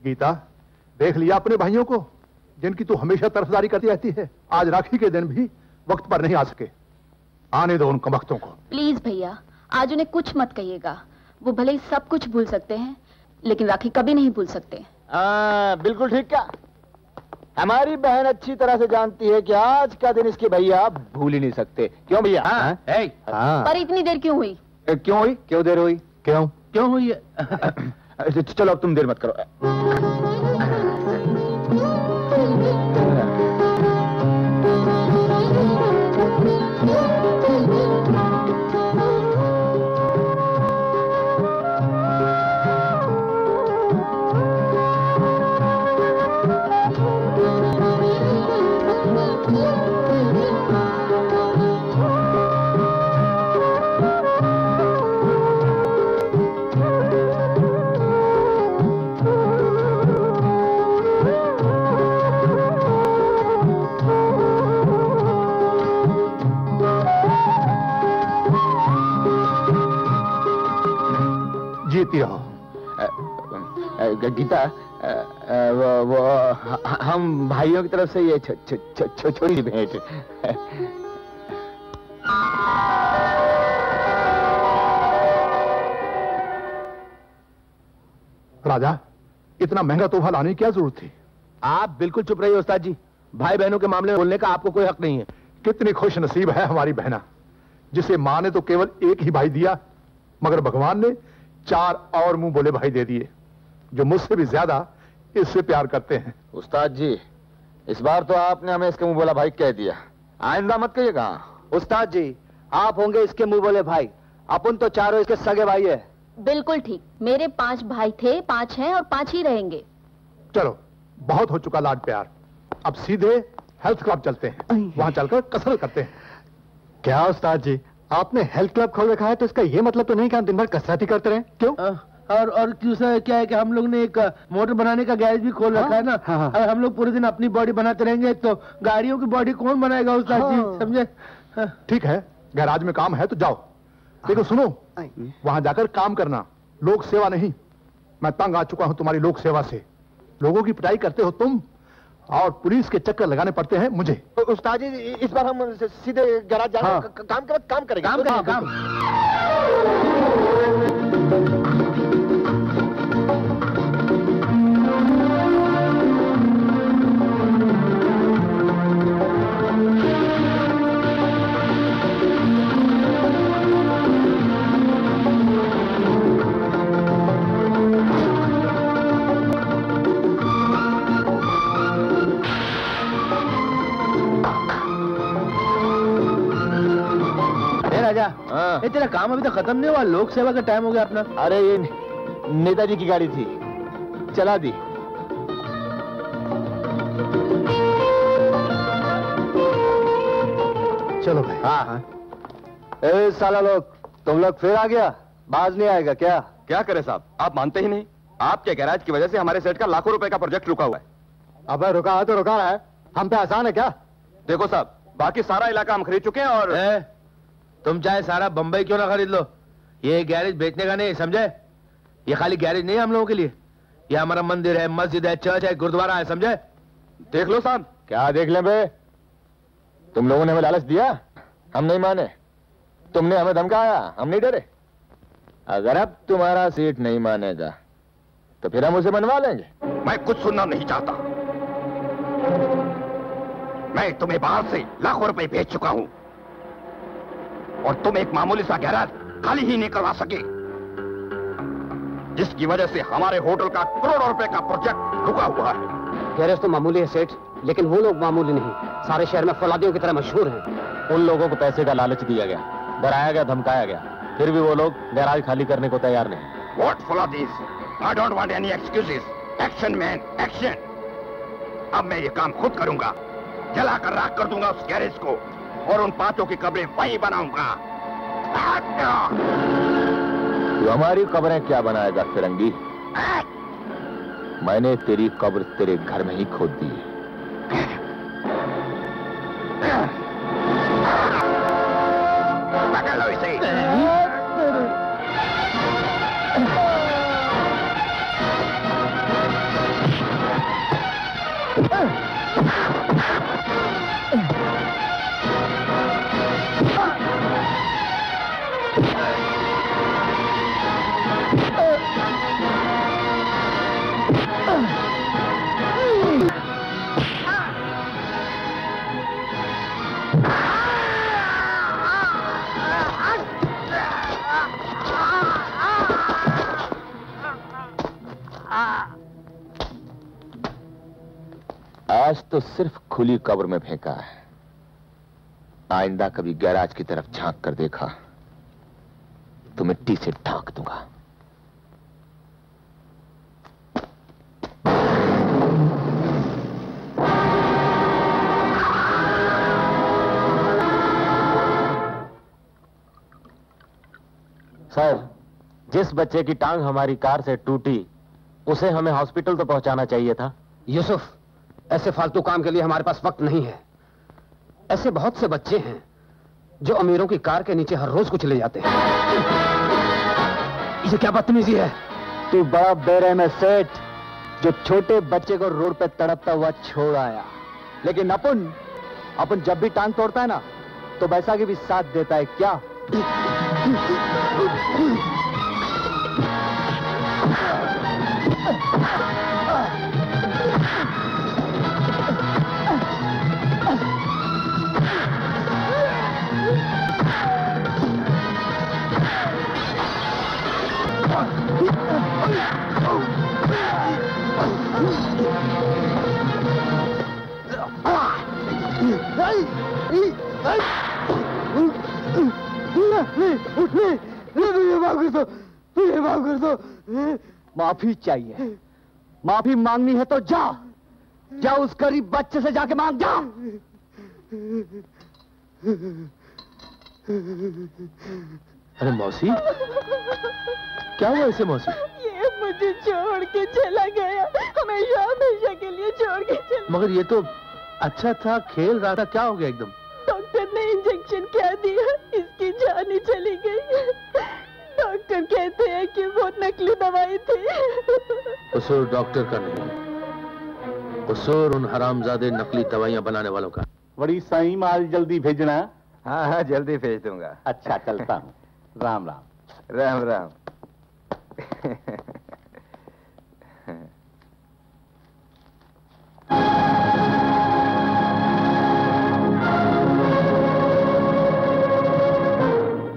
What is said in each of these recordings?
गीता, देख लिया अपने भाइयों को जिनकी तू हमेशा तरफदारी करती रहती है। आज राखी के दिन भी वक्त पर नहीं आ सके। आने दो उन कमबख्तों को। प्लीज भैया, आज उन्हें कुछ मत कहिएगा। वो भले ही सब कुछ भूल सकते हैं, लेकिन राखी कभी नहीं भूल सकते। बिल्कुल ठीक। क्या हमारी बहन अच्छी तरह से जानती है कि आज का दिन इसके भैया भूल ही नहीं सकते। क्यों भैया? पर इतनी देर क्यों हुई? क्यों हुई? क्यों देर हुई? क्यों हुई? चलो अब तुम देर मत करो। जीती रहो। गीता, वो हम भाइयों की तरफ से ये छोटी सी भेंट। राजा, इतना महंगा तोहफा लाने की क्या जरूरत थी? आप बिल्कुल चुप रहिए उस्ताद जी। भाई बहनों के मामले में बोलने का आपको कोई हक नहीं है। कितनी खुश नसीब है हमारी बहना, जिसे मां ने तो केवल एक ही भाई दिया, मगर भगवान ने 4 और मुंह बोले भाई दे दिए, जो मुझसे भी ज्यादा इससे प्यार करते हैं। उस्ताद जी, इस बार तो आपने हमें इसके मुंह बोला भाई कह दिया, आइंदा मत कहिएगा। उस्ताद जी, आप होंगे इसके मुंह बोले भाई, अपन तो चारों इसके सगे भाई है। बिल्कुल ठीक। मेरे 5 भाई थे, 5 हैं और 5 ही रहेंगे। चलो, बहुत हो चुका लाड प्यार, अब सीधे हेल्थ क्लब चलते हैं, वहां चलकर कसरत करते हैं। क्या उस्ताद जी, आपने हेल्थ क्लब खोल रखा है तो इसका ये मतलब तो नहीं कि हम दिन भर कसरत ही करते रहे? क्यों? और दूसरा क्या है कि हम लोग ने एक मोटर बनाने का गैरेज भी खोल रखा है ना। अगर हम लोग पूरे दिन अपनी बॉडी बनाते रहेंगे तो गाड़ियों की बॉडी कौन बनाएगा उस्ताद जी, समझे? ठीक है, गैराज में काम है तो जाओ, देखो सुनो, वहां जाकर काम करना, लोक सेवा नहीं। मैं तंग आ चुका हूं तुम्हारी लोक सेवा से। लोगों की पिटाई करते हो तुम, और पुलिस के चक्कर लगाने पड़ते हैं मुझे। उस्ताद जी, इस बार हम सीधे गैराज जाकर काम करेंगे। ये तेरा काम अभी तक खत्म नहीं हुआ, लोक सेवा का टाइम हो गया अपना। अरे ये नेताजी की गाड़ी थी, चला दी। चलो भाई। हाँ। ए साला लोग, तुम लोग फिर आ गया, बाज नहीं आएगा क्या? क्या करे साहब, आप मानते ही नहीं। आपके गैराज की वजह से हमारे सेट का लाखों रुपए का प्रोजेक्ट रुका हुआ है। अबे रुका है तो रुका है, हम पे आसान है क्या? देखो साहब, बाकी सारा इलाका हम खरीद चुके हैं और तुम चाहे सारा बंबई क्यों ना खरीद लो, ये गैरेज बेचने का नहीं, समझे? ये खाली गैरेज नहीं है हम लोगों के लिए, ये हमारा मंदिर है, मस्जिद है, चर्च है, गुरुद्वारा है, समझे? देख लो साहब। क्या देख ले बे? तुम लोगों ने हमें लालच दिया, हम नहीं माने। तुमने हमें धमकाया, हम नहीं डरे। अगर अब तुम्हारा सीट नहीं मानेगा तो फिर हम उसे बनवा लेंगे। मैं कुछ सुनना नहीं चाहता। मैं तुम्हें बाहर से लाखों रुपए भेज चुका हूं और तुम एक मामूली सा गैराज खाली ही नहीं करवा सके, जिसकी वजह से हमारे होटल का करोड़ों रुपए का प्रोजेक्ट रुका हुआ है। गैरेज तो मामूली है सेठ, लेकिन वो लोग मामूली नहीं, सारे शहर में फौलादियों की तरह मशहूर हैं। उन लोगों को पैसे का लालच दिया गया, डराया गया, धमकाया गया, फिर भी वो लोग गैराज खाली करने को तैयार नहीं। What फौलादीज? I don't want any excuses. Action man, action. अब मैं ये काम खुद करूंगा, जलाकर राख कर दूंगा उस गैरेज को और उन 5 की कब्रें वहीं बनाऊंगा। तू हमारी कब्रें क्या बनाएगा फिरंगी? मैंने तेरी कब्र तेरे घर में ही खोद दी। पकड़ लो इसे। आज तो सिर्फ खुली कब्र में फेंका है। आइंदा कभी गैराज की तरफ झांक कर देखा तो मिट्टी से ढांक दूंगा। सर, जिस बच्चे की टांग हमारी कार से टूटी उसे हमें हॉस्पिटल तो पहुंचाना चाहिए था। यूसुफ, ऐसे फालतू काम के लिए हमारे पास वक्त नहीं है। ऐसे बहुत से बच्चे हैं जो अमीरों की कार के नीचे हर रोज कुछ ले जाते हैं। ये क्या बदतमीजी है? तू बड़ा बेरहम है सेठ, जो छोटे बच्चे को रोड पे तड़पता हुआ छोड़ आया। लेकिन अपन जब भी टांग तोड़ता है ना तो बैसाखी भी साथ देता है क्या? माफी चाहिए? माफी मांगनी है तो जा उस गरीब बच्चे से जाके मांग जा। अरे मौसी, क्या हुआ इसे मौसी? ये मुझे छोड़ के चला गया, हमेशा हमेशा के लिए छोड़ के चला। मगर ये तो अच्छा था, खेल रहा था, क्या हो गया एकदम? डॉक्टर ने इंजेक्शन क्या दिया, इसकी जान ही चली गई। डॉक्टर कहते हैं कि वो नकली दवाई थी। कसूर डॉक्टर का नहीं, कसूर उन हरामजादे नकली दवाइयां बनाने वालों का। बड़ी सही माल जल्दी भेजना। हाँ, जल्दी भेज दूंगा। अच्छा, चलता हूँ। राम राम। राम राम।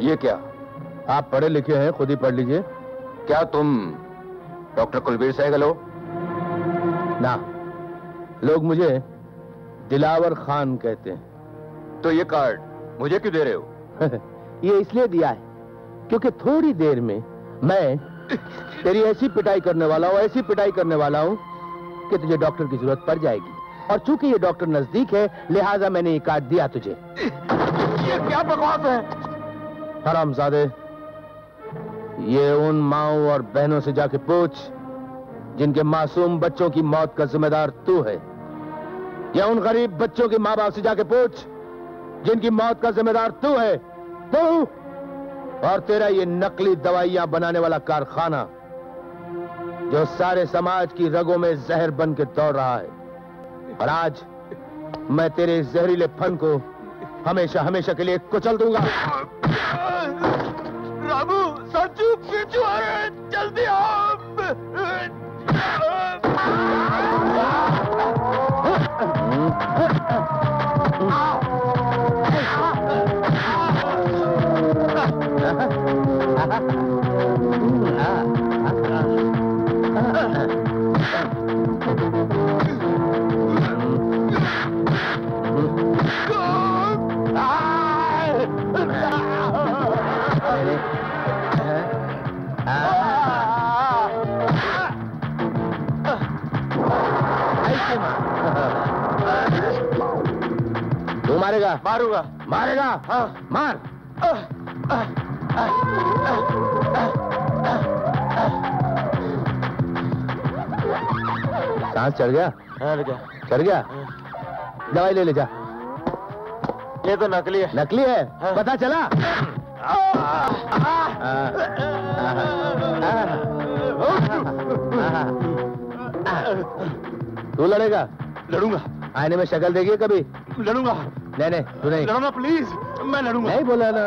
ये क्या? आप पढ़े लिखे हैं, खुद ही पढ़ लीजिए। क्या तुम डॉक्टर कुलबीर सहगल हो? ना, लोग मुझे दिलावर खान कहते हैं। तो ये कार्ड मुझे क्यों दे रहे हो? ये इसलिए दिया है क्योंकि थोड़ी देर में मैं तेरी ऐसी पिटाई करने वाला हूँ, ऐसी पिटाई करने वाला हूँ कि तुझे डॉक्टर की जरूरत पड़ जाएगी। और चूंकि ये डॉक्टर नजदीक है, लिहाजा मैंने ये कार्ड दिया तुझे। ये क्या बकवास है? हरामजादे, ये उन माओं और बहनों से जाके पूछ जिनके मासूम बच्चों की मौत का जिम्मेदार तू है, या उन गरीब बच्चों के माँ बाप से जाके पूछ जिनकी मौत का जिम्मेदार तू है, तू और तेरा ये नकली दवाइयां बनाने वाला कारखाना जो सारे समाज की रगों में जहर बन के दौड़ रहा है। और आज मैं तेरे इस जहरीले फन को हमेशा हमेशा के लिए कुचल दूंगा। रामू, सच्चू पीछू आ रहे हैं, जल्दी आओ। तू मारेगा? मारूंगा। मारेगा? हाँ। मार। सांस चढ़ गया? चढ़ गया? दवाई ले ले जा। ये तो नकली है। नकली है? हाँ। पता चला? तू लड़ेगा? लड़ूंगा। आईने में शक्ल देखिए कभी? लड़ूंगा। नहीं तू नहीं। लड़ूंगा प्लीज, मैं लड़ूंगा। नहीं बोला ना?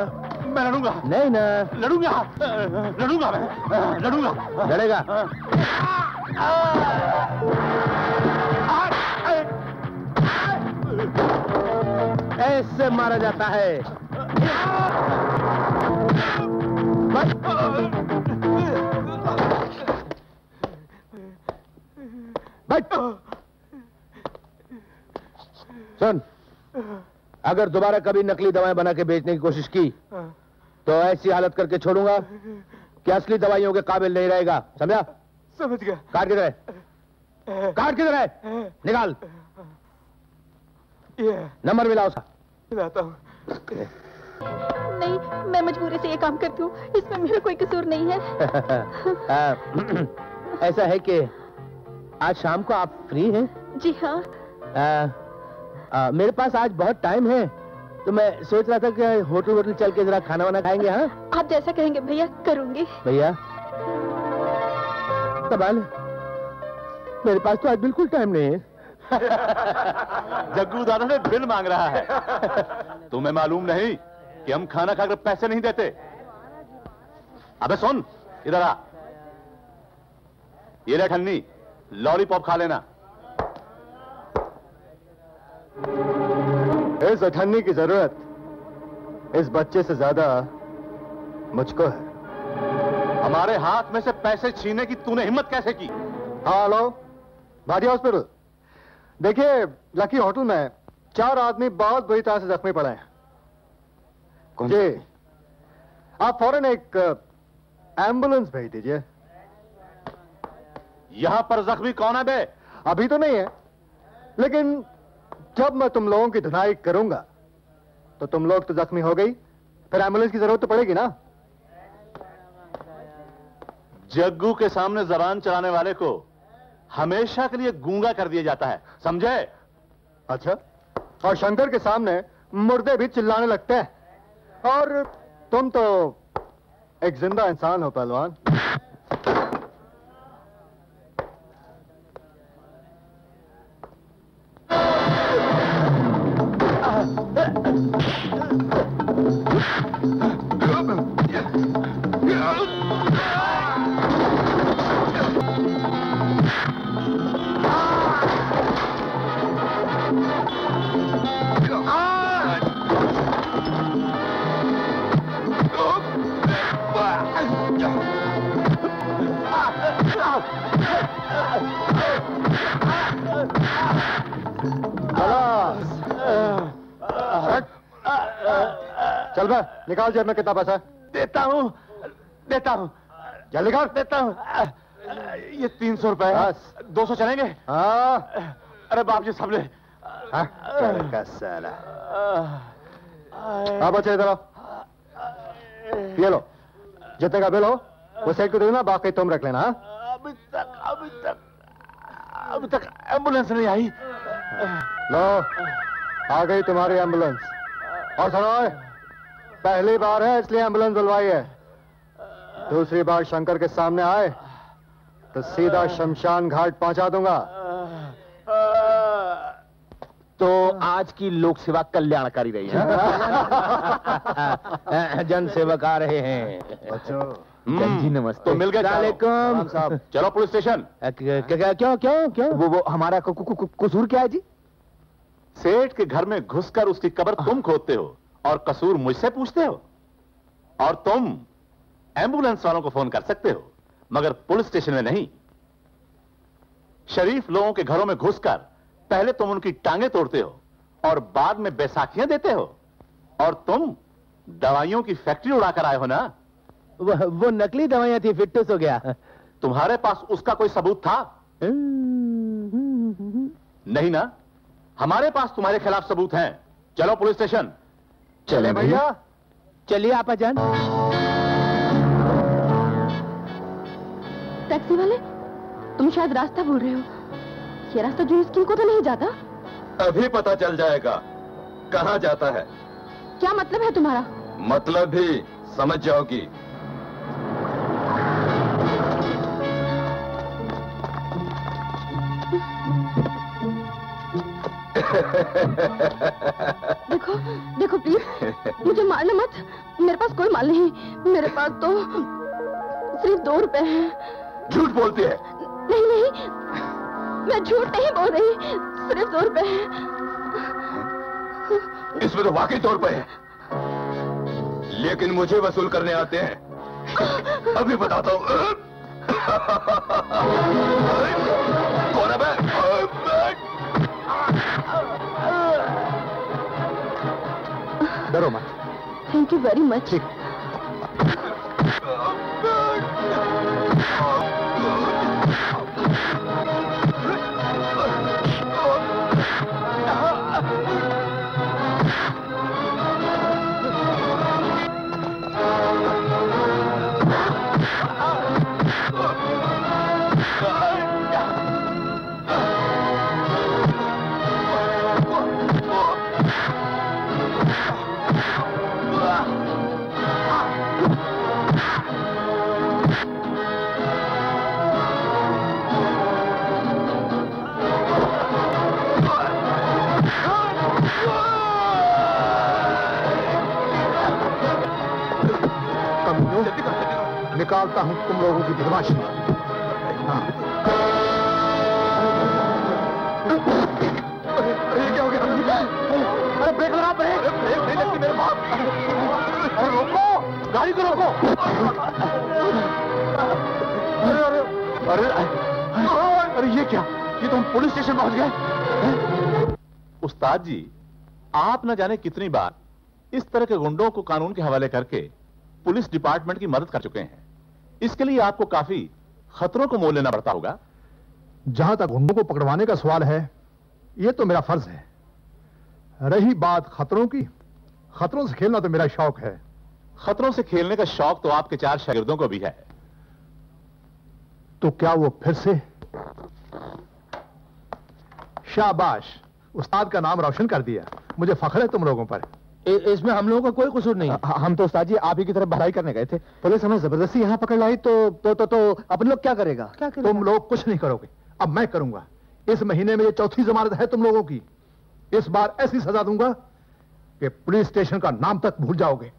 मैं लड़ूंगा। नहीं ना? लड़ूंगा मैं लड़ूंगा। लड़ेगा? ऐसे मारा जाता है। बैठ। सुन, अगर दोबारा कभी नकली दवाएं बना के बेचने की कोशिश की तो ऐसी हालत करके छोड़ूंगा कि असली दवाइयों के काबिल नहीं रहेगा, समझा? समझ गया। कार्ड किधर है? कार्ड किधर है? निकाल। ये नंबर मिला उसका। मिलाता हूँ। नहीं, मैं मजबूरी से ये काम करती हूँ, इसमें मेरा कोई कसूर नहीं है। ऐसा है कि आज शाम को आप फ्री हैं? जी हाँ। मेरे पास आज बहुत टाइम है, तो मैं सोच रहा था कि होटल चल के जरा खाना वाना खाएंगे। हाँ, आप जैसा कहेंगे भैया, करूंगी। भैया कमाल, मेरे पास तो आज बिल्कुल टाइम नहीं है। जग्गू दादा ने बिल मांग रहा है। तुम्हें मालूम नहीं कि हम खाना खाकर पैसे नहीं देते? अबे सुन, इधर आ। ये ले ठन्नी, लॉलीपॉप खा लेना। इस अठन्नी की जरूरत इस बच्चे से ज्यादा मुझको है। हमारे हाथ में से पैसे छीनने की तूने हिम्मत कैसे की? हाँ, हेलो, भाटिया हॉस्पिटल। देखिए, लकी होटल में 4 आदमी बहुत बुरी तरह से जख्मी पड़े हैं। जी, आप फौरन एक एम्बुलेंस भेज दीजिए। यहां पर जख्मी कौन है बे? अभी तो नहीं है, लेकिन जब मैं तुम लोगों की धुनाई करूंगा तो तुम लोग तो जख्मी हो गई, फिर एम्बुलेंस की जरूरत तो पड़ेगी ना। जग्गू के सामने जबान चलाने वाले को हमेशा के लिए गूंगा कर दिया जाता है, समझे? अच्छा, और शंकर के सामने मुर्दे भी चिल्लाने लगते हैं, और तुम तो एक जिंदा इंसान हो पहलवान। चल बे, निकाल जेब में कितना पैसा? देता हूं, जल्दी कर। देता हूं। ये 300 रुपए। 200 चलेंगे? हाँ। अरे बाप जी, सब ले। साला। हाँ बच्चे, इधर आओ। ये लो, जितने का बिल हो वो सेठ को दे देना, बाकी तुम रख लेना। अभी तक एम्बुलेंस नहीं आई। लो, आ गई तुम्हारी एम्बुलेंस। और सुनो, पहली बार है इसलिए एम्बुलेंस बुलवाई है। दूसरी बार शंकर के सामने आए तो सीधा शमशान घाट पहुंचा दूंगा। तो आज की लोक सेवा कल्याणकारी रही है। जन सेवक आ रहे हैं। जी नमस्ते। तो मिल गए साहब। चलो पुलिस स्टेशन। क्यों? वो हमारा कसूर क्या है जी? सेठ के घर में घुसकर उसकी कब्र तुम खोदते हो और कसूर मुझसे पूछते हो। और तुम एम्बुलेंस वालों को फोन कर सकते हो, मगर पुलिस स्टेशन में नहीं। शरीफ लोगों के घरों में घुसकर पहले तुम उनकी टांगे तोड़ते हो और बाद में बैसाखियां देते हो। और तुम दवाइयों की फैक्ट्री उड़ाकर आए हो ना? वो नकली दवाइयां थी, फिटनेस हो गया। तुम्हारे पास उसका कोई सबूत था? नहीं ना? हमारे पास तुम्हारे खिलाफ सबूत हैं। चलो पुलिस स्टेशन। चले भैया। चलिए आपा जान। टैक्सी वाले, तुम शायद रास्ता भूल रहे हो। ये रास्ता जून स्कीम को तो नहीं जाता? अभी पता चल जाएगा कहाँ जाता है। क्या मतलब है तुम्हारा? मतलब भी समझ जाओगी। देखो देखो प्लीज, मुझे मारना मत। मेरे पास कोई माल नहीं, मेरे पास तो सिर्फ 2 रुपए हैं। झूठ बोलती है। नहीं नहीं, मैं झूठ नहीं बोल रही, सिर्फ 2 रुपए हैं। इसमें तो वाकई तौर पर है, लेकिन मुझे वसूल करने आते हैं। अभी बताता हूं। कौन है मैं? डरो मत। Thank you very much. ठीक। निकालता हूं तुम लोगों की बदमाशी। हाँ। ये क्या हो गया? अरे ब्रेक लगा, ब्रेक नहीं लगती मेरे बाप। अरे रोको, गाड़ी को रोको। अरे अरे अरे ये क्या? ये तो हम पुलिस स्टेशन पहुंच गए। उस्ताद जी, आप न जाने कितनी बार इस तरह के गुंडों को कानून के हवाले करके पुलिस डिपार्टमेंट की मदद कर चुके हैं। इसके लिए आपको काफी खतरों को मोल लेना पड़ता होगा। जहां तक गुंडों को पकड़वाने का सवाल है, यह तो मेरा फर्ज है। रही बात खतरों की, खतरों से खेलना तो मेरा शौक है। खतरों से खेलने का शौक तो आपके 4 शागिर्दों को भी है। तो क्या वो फिर से? शाबाश, उस्ताद का नाम रोशन कर दिया। मुझे फख्र है तुम लोगों पर। इसमें हम लोगों का कोई कसूर नहीं। हम तो उस्ताद जी आप ही की तरफ भलाई करने गए थे। पुलिस हमें जबरदस्ती यहाँ पकड़ लाई तो अपन लोग क्या करेगा? तुम लोग कुछ नहीं करोगे, अब मैं करूंगा। इस महीने में ये चौथी जमानत है तुम लोगों की। इस बार ऐसी सजा दूंगा कि पुलिस स्टेशन का नाम तक भूल जाओगे।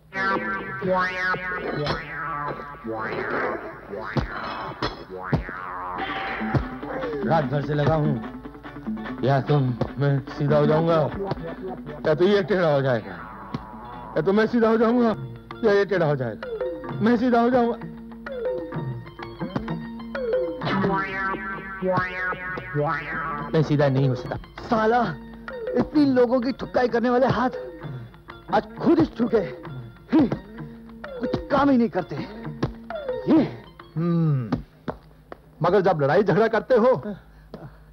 रात भर से लगा हूं, या तो मैं सीधा हो जाऊंगा या तो ये टेढ़ा हो जाएगा, या तो मैं सीधा हो जाऊंगा या ये टेढ़ा हो जाएगा। मैं सीधा हो जाऊंगा। मैं सीधा नहीं हो सकता। साला, इतनी लोगों की ठुक्काई करने वाले हाथ आज खुद ही ठुके, कुछ काम ही नहीं करते। मगर जब लड़ाई झगड़ा करते हो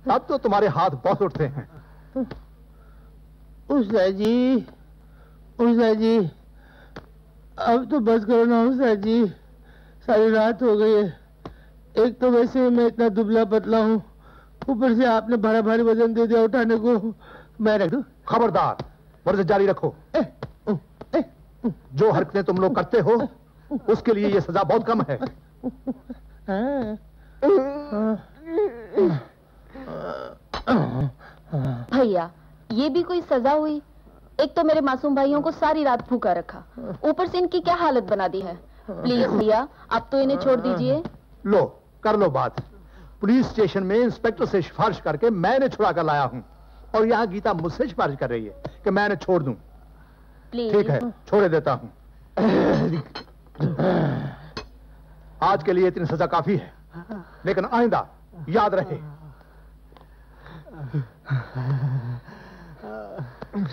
तब तो तुम्हारे हाथ बहुत उठते हैं। उस्ताद जी, अब तो बस करो ना उस्ताद जी, सारी रात हो गई है। एक तो वैसे मैं इतना दुबला पतला हूँ, ऊपर से आपने भारी भारी वजन दे दिया उठाने को। मैं रख दूं? खबरदार, वर्जिश जारी रखो। जो हरकतें तुम लोग करते हो उसके लिए ये सजा बहुत कम है। भैया, ये भी कोई सजा हुई? एक तो मेरे मासूम भाइयों को सारी रात भूखा रखा, ऊपर से इनकी क्या हालत बना दी है। प्लीज भैया, अब तो इन्हें छोड़ दीजिए। लो, कर लो बात। पुलिस स्टेशन में इंस्पेक्टर से सिफारिश करके मैंने छुड़ा कर लाया हूँ, और यहाँ गीता मुझसे सिफारिश कर रही है कि मैं इन्हें छोड़ दूं। प्लीज। ठीक है, छोड़ देता हूँ। आज के लिए इतनी सजा काफी है, लेकिन आइंदा याद रहे।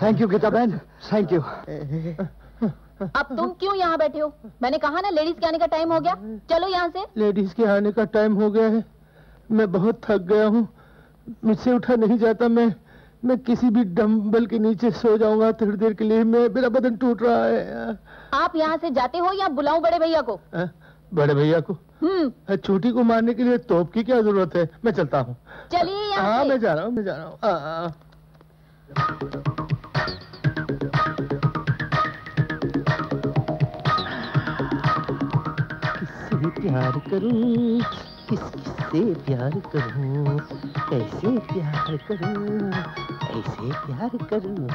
थैंक यू गीता बहन, थैंक यू। अब तुम क्यों यहाँ बैठे हो? मैंने कहा ना लेडीज के आने का टाइम हो गया, चलो यहाँ से। लेडीज के आने का टाइम हो गया है। मैं बहुत थक गया हूँ, मुझसे उठा नहीं जाता। मैं किसी भी डंबल के नीचे सो जाऊंगा थोड़ी देर के लिए। मेरा बदन टूट रहा है। आप यहाँ से जाते हो या बुलाऊं बड़े भैया को? बड़े भैया को? छोटी को मारने के लिए तोप की क्या जरूरत है? मैं चलता हूँ। चलिए यहाँ से। हाँ, मैं जा रहा हूँ। किससे प्यार करूं, किससे प्यार करूं, कैसे प्यार करूं, ऐसे प्यार करूं।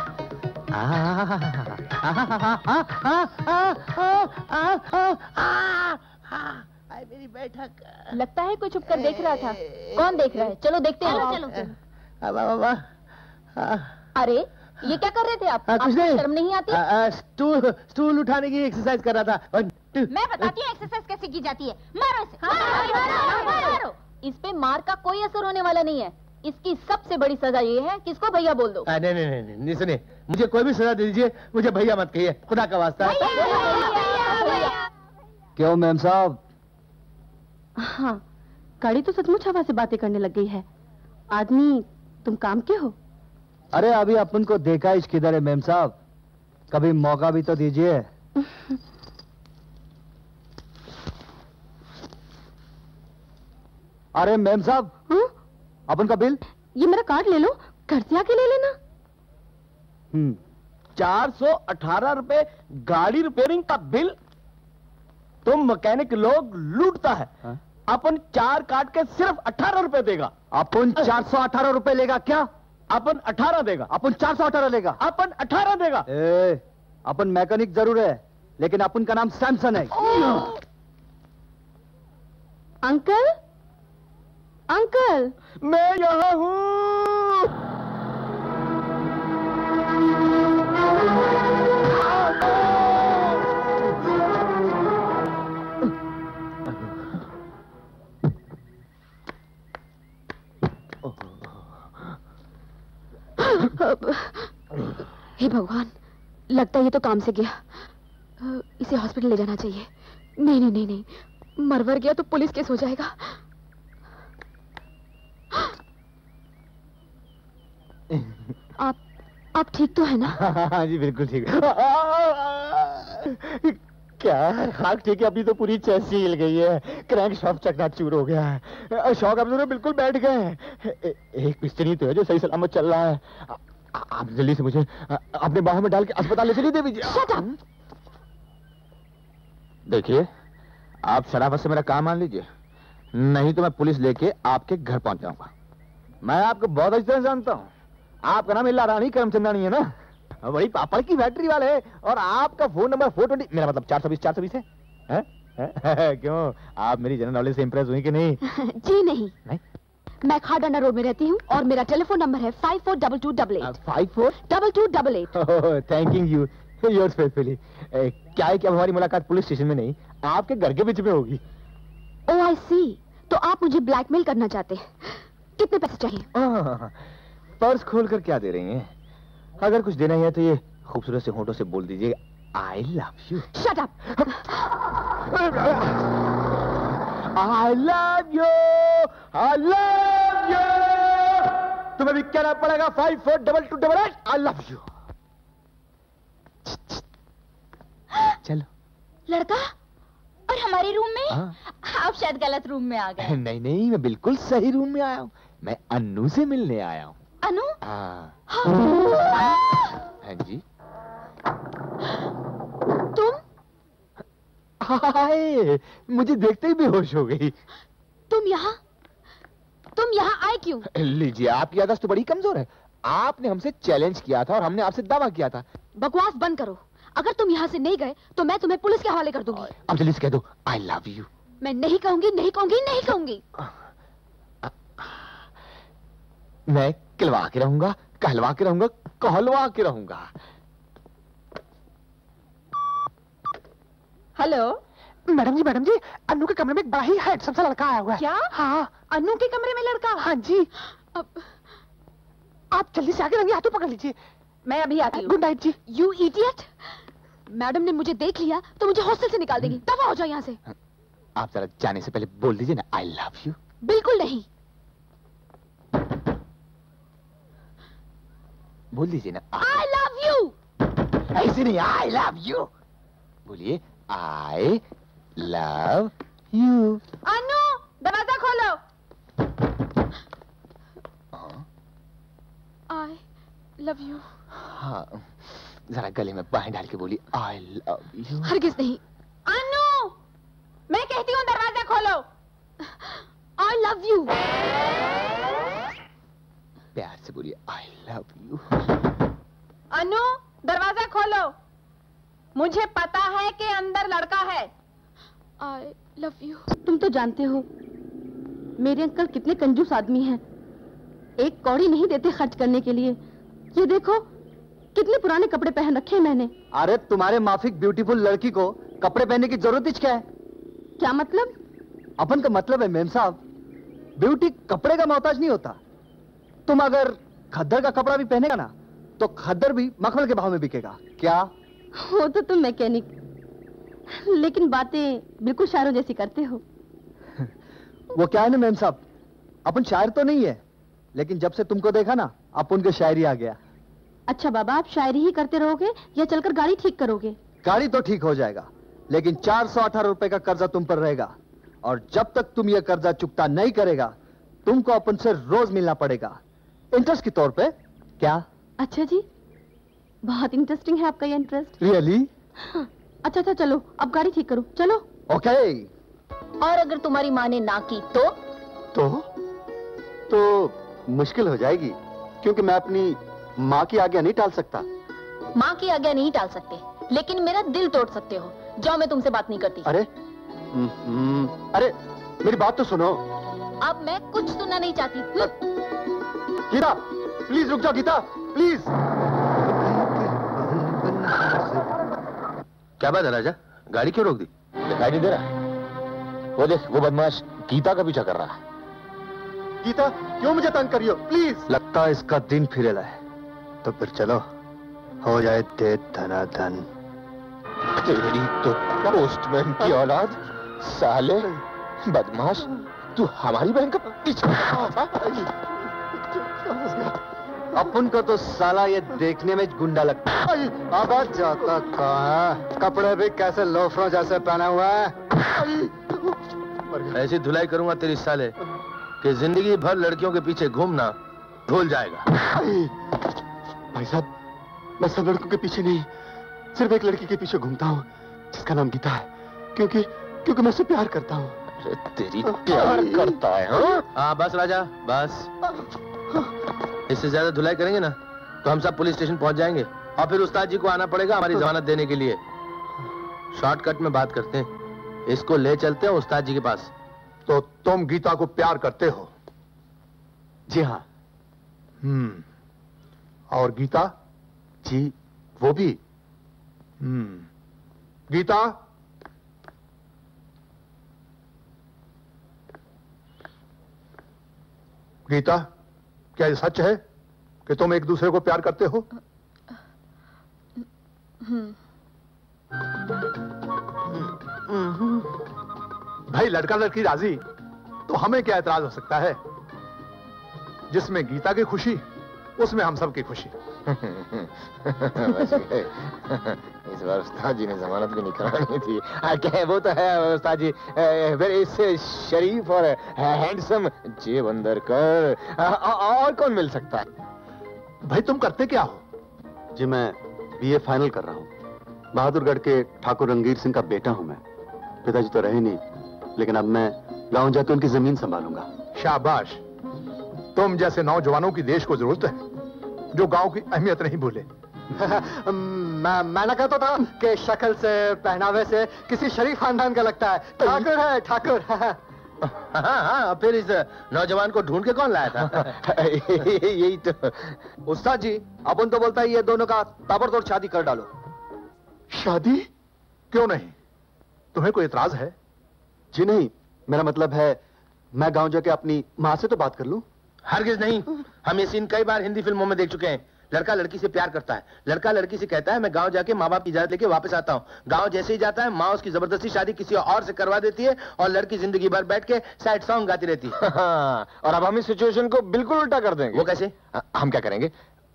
मेरी बैठक। लगता है कोई छुप कर देख रहा था। कौन देख रहा है? चलो देखते हैं। चलो। अरे अरे ये क्या कर रहे थे आप? कुछ नहीं, शर्म नहीं आती? स्टूल उठाने की एक्सरसाइज कर रहा था। मैं बताती हूँ एक्सरसाइज कैसे की जाती है। मारो इसे। मारो। इस पे मार का कोई असर होने वाला नहीं है। इसकी सबसे बड़ी सजा ये है कि इसको भैया बोल दो। नहीं सुनिए, मुझे कोई भी सजा दे दीजिए, मुझे भैया मत कहिए, खुदा का वास्ता। क्यों मैम साहब? हाँ, गाड़ी तो सचमुच हवा से बातें करने लग गई है। आदमी तुम काम के हो? अरे अभी अपन को देखा इश्क किधर है मैम साहब, कभी मौका भी तो दीजिए। अरे मैम साहब, अपन का बिल? ये मेरा कार्ड ले लो, घर से आके ले लेना। 418 रुपए गाड़ी रिपेयरिंग का बिल? तुम मैकेनिक लोग लूटता है। अपन 4 काट के सिर्फ 18 रुपए देगा। अपन 418 रुपए लेगा क्या? अपन 18 देगा। अपन 418 लेगा। अपन 18 देगा। अपन मैकेनिक जरूर है, लेकिन अपन का नाम सैमसन है। अंकल, अंकल, मैं यहाँ हूँ। हे भगवान, लगता है ये तो काम से गया। इसे हॉस्पिटल ले जाना चाहिए। नहीं नहीं नहीं नहीं, मरवर गया तो पुलिस केस हो जाएगा। आप ठीक तो है ना? हाँ जी बिल्कुल ठीक। क्या हाथ ठीक है? अभी तो पूरी चेस्ट हिल गई है, क्रैंक शाफ्ट चकनाचूर हो गया है, शॉक अब्जॉर्बर बिल्कुल बैठ गए हैं। एक पिस्टन ही तो है जो सही सलामत चल रहा है। आप जल्दी से मुझे अपने बाहों में डाल के अस्पताल ले चलिए देवी जी। देखिए, आप शराफत से मेरा काम मान लीजिए, नहीं तो मैं पुलिस लेके आपके घर पहुंच जाऊंगा। मैं आपको बहुत अच्छी तरह जानता हूँ। आपका नाम इल्ला रानी करमचंदानी है ना? वही पापड़ की फैक्ट्री वाले, और आपका फोन नंबर 420, मेरा मतलब 420 है? क्यों, आप मेरी जनरल नॉलेज से इंप्रेस हुई कि नहीं? जी नहीं। मैं खाडाना रोड में रहती हूँ और मेरा टेलीफोन नंबर है 542288। 542288। Thanking you, yours faithfully. क्या है कि अब हमारी मुलाकात पुलिस स्टेशन में नहीं, आपके घर के बीच में होगी। ओह आई सी, तो आप मुझे ब्लैकमेल करना चाहते हैं। कितने पैसे चाहिए? पर्स खोलकर क्या दे रही हैं? अगर कुछ देना है तो ये खूबसूरत से होठों से बोल दीजिए, I love you. Shut up. I love you, I love you। तुम्हें भी कहना पड़ेगा 542288, I love you। चलो। लड़का? और हमारे रूम में? आप शायद गलत रूम में आ गए। नहीं नहीं, मैं बिल्कुल सही रूम में आया हूँ। मैं अन्नू से मिलने आया हूँ। अनु? हाँ जी। तुम? हाय, मुझे देखते ही बेहोश हो गई। तुम यहाँ आए क्यों? लीजिए, आपकी याददाश्त तो बड़ी कमजोर है। आपने हमसे चैलेंज किया था और हमने आपसे दावा किया था। बकवास बंद करो। अगर तुम यहाँ से नहीं गए तो मैं तुम्हें पुलिस के हवाले कर दूंगी। अब जल्दी से कह दो, आई लव यू। मैं नहीं कहूंगी, नहीं कहूंगी, नहीं कहूंगी। मैं कहलवा के रहूंगा, कहलवा के रहूंगा, कहलवा के रहूंगा। हेलो मैडम जी, अन्नू के कमरे में एक बड़ा ही हैंडसम सा लड़का आया हुआ है। क्या? हाँ। अन्नू के कमरे में लड़का? हाँ जी। आप जल्दी से आके रंगे हाथों पकड़ लीजिए। मैं अभी आती हूँ। गुड नाइट जी। You idiot. मैडम ने मुझे देख लिया तो मुझे हॉस्टल से निकाल देगी। दफा हो जाओ यहाँ से। आप जरा जाने से पहले बोल दीजिए ना, आई लव यू। बिल्कुल नहीं। बोल दीजिए ना, आई लव यू। ऐसे नहीं, आई लव यू बोलिए, आई लव यू। अनु, दरवाजा खोलो। I love you. हाँ, जरा गले में बाहें डाल के बोली, आई लव यू। हरगिज नहीं। अनु, मैं कहती हूँ दरवाजा खोलो। I love you. प्यार से बोलिए, आई लव यू। अनु, दरवाजा खोलो। मुझे पता है कि अंदर लड़का है। I love you. तुम तो जानते हो मेरे अंकल कितने कंजूस आदमी हैं। एक कौड़ी नहीं देते खर्च करने के लिए। ये देखो, कितने पुराने कपड़े पहन रखे हैं मैंने। अरे तुम्हारे माफिक ब्यूटीफुल लड़की को कपड़े पहनने की जरूरत ही क्या है? क्या मतलब? अपन का मतलब है मेम साहब, ब्यूटी कपड़े का मोहताज नहीं होता। तुम अगर खद्दर का कपड़ा भी पहनेगा ना तो खद्दर भी मखमल के भाव में बिकेगा। क्या? हो तो तुम मैकेनिक, लेकिन बातें बिल्कुल शायरों जैसी करते हो। वो क्या है ना मेम साहब, अपन शायर तो नहीं है, लेकिन जब से तुमको देखा ना अपन को शायरी आ गया। अच्छा बाबा, आप शायरी ही करते रहोगे या चलकर गाड़ी ठीक करोगे? गाड़ी तो ठीक हो जाएगा, लेकिन 418 रुपए का कर्जा तुम पर रहेगा, और जब तक तुम ये कर्जा चुकता नहीं करेगा तुमको अपन से रोज मिलना पड़ेगा, इंटरेस्ट के तौर पे। क्या? अच्छा जी, बहुत इंटरेस्टिंग है आपका ये इंटरेस्ट। रियली? अच्छा अच्छा, चलो अब गाड़ी ठीक करो, चलो। ओके। और अगर तुम्हारी माँ ने ना की तो मुश्किल हो जाएगी, क्योंकि मैं अपनी माँ की आज्ञा नहीं टाल सकता। माँ की आज्ञा नहीं टाल सकते, लेकिन मेरा दिल तोड़ सकते हो। जाओ, मैं तुमसे बात नहीं करती। अरे अरे मेरी बात तो सुनो। अब मैं कुछ सुनना नहीं चाहती। गीता प्लीज रुक जाओ, गीता प्लीज। क्या बात है राजा, गाड़ी क्यों रोक दी? दिखाई नहीं दे रहा? वो देख, वो बदमाश गीता का पीछा कर रहा है। गीता क्यों मुझे तंग करियो प्लीज। लगता है इसका दिन फिरेला है, तो फिर चलो हो जाए दे धनाधन। तेरी तो पोस्टमैन की औलाद, साले बदमाश, तू हमारी बहन का पीछा। अपन को तो साला ये देखने में गुंडा लगता है। अब जाता कहाँ, कपड़े भी कैसे लोफरों जैसे पहना हुआ है। ऐसी धुलाई करूंगा तेरी साले कि जिंदगी भर लड़कियों के पीछे घूमना भूल जाएगा। भाई साहब, मैं सब लड़कों के पीछे नहीं, सिर्फ एक लड़की के पीछे घूमता हूँ जिसका नाम गीता है, क्योंकि मैं उससे प्यार करता हूँ। अरे तेरी प्यार करता है? हाँ बस राजा बस, इससे ज्यादा धुलाई करेंगे ना तो हम सब पुलिस स्टेशन पहुंच जाएंगे, और फिर उस्ताद जी को आना पड़ेगा हमारी जमानत देने के लिए। शॉर्टकट में बात करते हैं, इसको ले चलते हैं उस्ताद जी के पास। तो तुम गीता को प्यार करते हो? जी हाँ। और गीता? जी वो भी। गीता, गीता, क्या ये सच है कि तुम एक दूसरे को प्यार करते हो? भाई लड़का लड़की राजी तो हमें क्या एतराज हो सकता है? जिसमें गीता की खुशी उसमें हम सब की खुशी। इस बार उस्ताद जी ने जमानत भी नहीं करानी थी। क्या वो तो है उस्ताद जी, वेरी शरीफ और हैंडसम जेब अंदर कर, और कौन मिल सकता है? भाई तुम करते क्या हो? जी मैं बीए फाइनल कर रहा हूँ, बहादुरगढ़ के ठाकुर रंगीर सिंह का बेटा हूँ मैं। पिताजी तो रहे नहीं, लेकिन अब मैं गांव जाकर उनकी जमीन संभालूंगा। शाबाश, तुम जैसे नौजवानों की देश को जरूरत है जो गांव की अहमियत नहीं भूले। मैं ना कहता था कि शक्ल से पहनावे से किसी शरीफ खानदान का लगता है। ठाकुर है ठाकुर। हाँ, फिर इस नौजवान को ढूंढ के कौन लाया था? यही तो। उस्ताद जी अपन तो बोलता है ये दोनों का ताबड़तोड़ शादी कर डालो। शादी क्यों नहीं? तुम्हें कोई एतराज है? जी नहीं, मेरा मतलब है मैं गांव जाके अपनी माँ से तो बात कर लूं। हरगिज नहीं, हम ये सीन कई बार हिंदी फिल्मों में देख चुके हैं। लड़का लड़की से प्यार करता है, लड़का लड़की से कहता है मैं गांव जाके माँ बाप की इजाजत लेके वापस आता हूँ। गांव जैसे ही जाता है माँ उसकी जबरदस्ती शादी किसी और से करवा देती है और लड़की जिंदगी भर बैठ के सैड सॉन्ग गाती रहती है। और अब हम इस सिचुएशन को बिल्कुल उल्टा कर देंगे। वो कैसे? हम क्या करेंगे,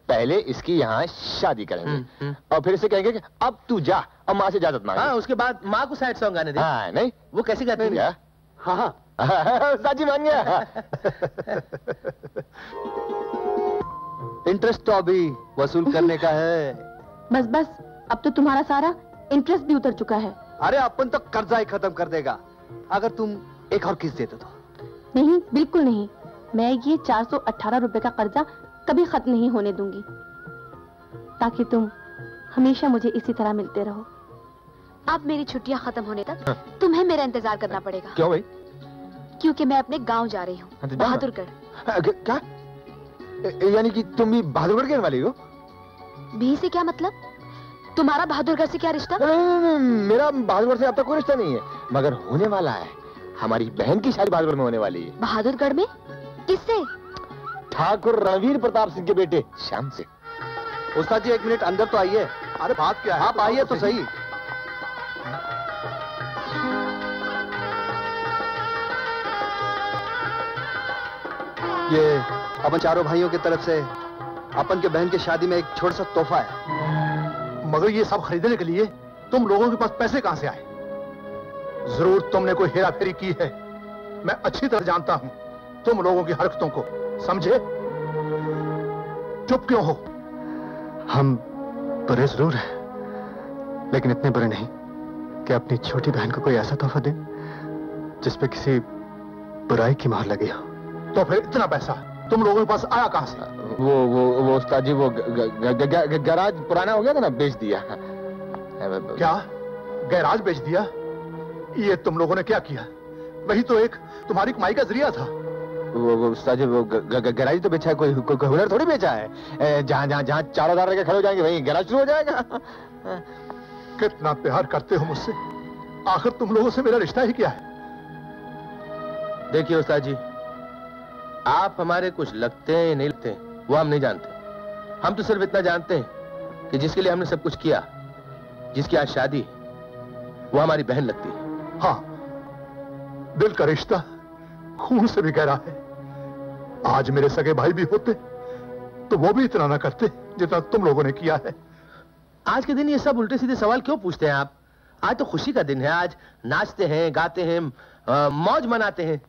पहले इसकी यहाँ शादी करेंगे और फिर इसे कहेंगे कि अब तू जा और माँ से इजाजत मांग। हाँ, उसके बाद माँ को सैड सॉन्ग गाने दे। हाँ, नहीं वो कैसे गाती है? हाँ साजी मान गया। इंटरेस्ट तो अभी वसूल करने का है। बस बस, अब तो तुम्हारा सारा इंटरेस्ट भी उतर चुका है। अरे अपन तो कर्जा ही खत्म कर देगा अगर तुम एक और किस्त देते तो। नहीं, बिल्कुल नहीं। मैं ये 418 रुपए का कर्जा कभी खत्म नहीं होने दूंगी, ताकि तुम हमेशा मुझे इसी तरह मिलते रहो। अब मेरी छुट्टियां खत्म होने तक तुम्हें मेरा इंतजार करना पड़ेगा। क्यों भाई? क्योंकि मैं अपने गांव जा रही हूँ, बहादुरगढ़। क्या? यानी कि तुम भी बहादुरगढ़ के वाली हो? भी से क्या मतलब? तुम्हारा बहादुरगढ़ से क्या रिश्ता? नहीं, मेरा बहादुरगढ़ से अब तक कोई रिश्ता नहीं है, मगर होने वाला है। हमारी बहन की शादी बहादुरगढ़ में होने वाली है। बहादुरगढ़ में? किससे? ठाकुर रणवीर प्रताप सिंह के बेटे श्याम से। उस्ताद जी 1 मिनट अंदर तो आइए। अरे बात क्या है? आप आइए तो सही। ये अपन चारों भाइयों की तरफ से अपन के बहन की शादी में एक छोटा सा तोहफा है। मगर ये सब खरीदने के लिए तुम लोगों के पास पैसे कहां से आए? जरूर तुमने कोई हेरा फेरी की है। मैं अच्छी तरह जानता हूं तुम लोगों की हरकतों को, समझे? चुप क्यों हो? हम बुरे जरूर हैं, लेकिन इतने बुरे नहीं कि अपनी छोटी बहन को कोई ऐसा तोहफा दे जिसपे किसी बुराई की मोहर लगी हो। तो फिर इतना पैसा तुम लोगों के पास आया कहां से? वो उस्ताद जी, वो गैराज पुराना हो गया था ना, बेच दिया। क्या गैराज बेच दिया? ये तुम लोगों ने क्या किया? वही तो एक तुम्हारी कमाई का जरिया था। वो उस्ताद जी, वो गैराज तो बेचा है, कोई हुनर थोड़ी बेचा है। जहाँ 4,000 लेके खड़े हो जाएंगे वहीं गैराज शुरू हो जाएगा। कितना प्यार करते हो मुझसे, आखिर तुम लोगों से मेरा रिश्ता ही क्या है? देखिए उस्ताद जी, आप हमारे कुछ लगते हैं या नहीं लगते वो हम नहीं जानते। हम तो सिर्फ इतना जानते हैं कि जिसके लिए हमने सब कुछ किया, जिसकी आज शादी, वो हमारी बहन लगती है। हाँ, दिल का रिश्ता खून से भी गहरा है। आज मेरे सगे भाई भी होते तो वो भी इतना ना करते जितना तुम लोगों ने किया है। आज के दिन ये सब उल्टे सीधे सवाल क्यों पूछते हैं आप? आज तो खुशी का दिन है, आज नाचते हैं, गाते हैं, मौज मनाते हैं।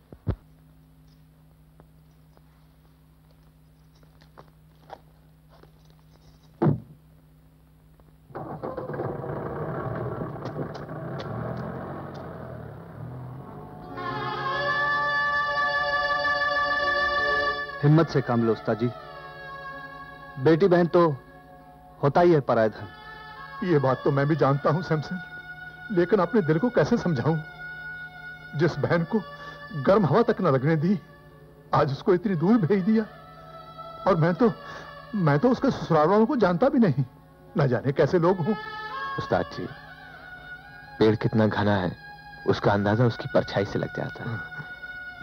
हिम्मत से काम लो उस्ताद जी। बेटी बहन तो होता ही है पराया धन। ये बात तो मैं भी जानता हूं सैमसन, लेकिन अपने दिल को कैसे समझाऊं? जिस बहन को गर्म हवा तक न लगने दी, आज उसको इतनी दूर भेज दिया। और मैं तो उसके ससुराल वालों को जानता भी नहीं, न जाने कैसे लोग हों। उस्ताद जी, पेड़ कितना घना है उसका अंदाजा उसकी परछाई से लग जाता है।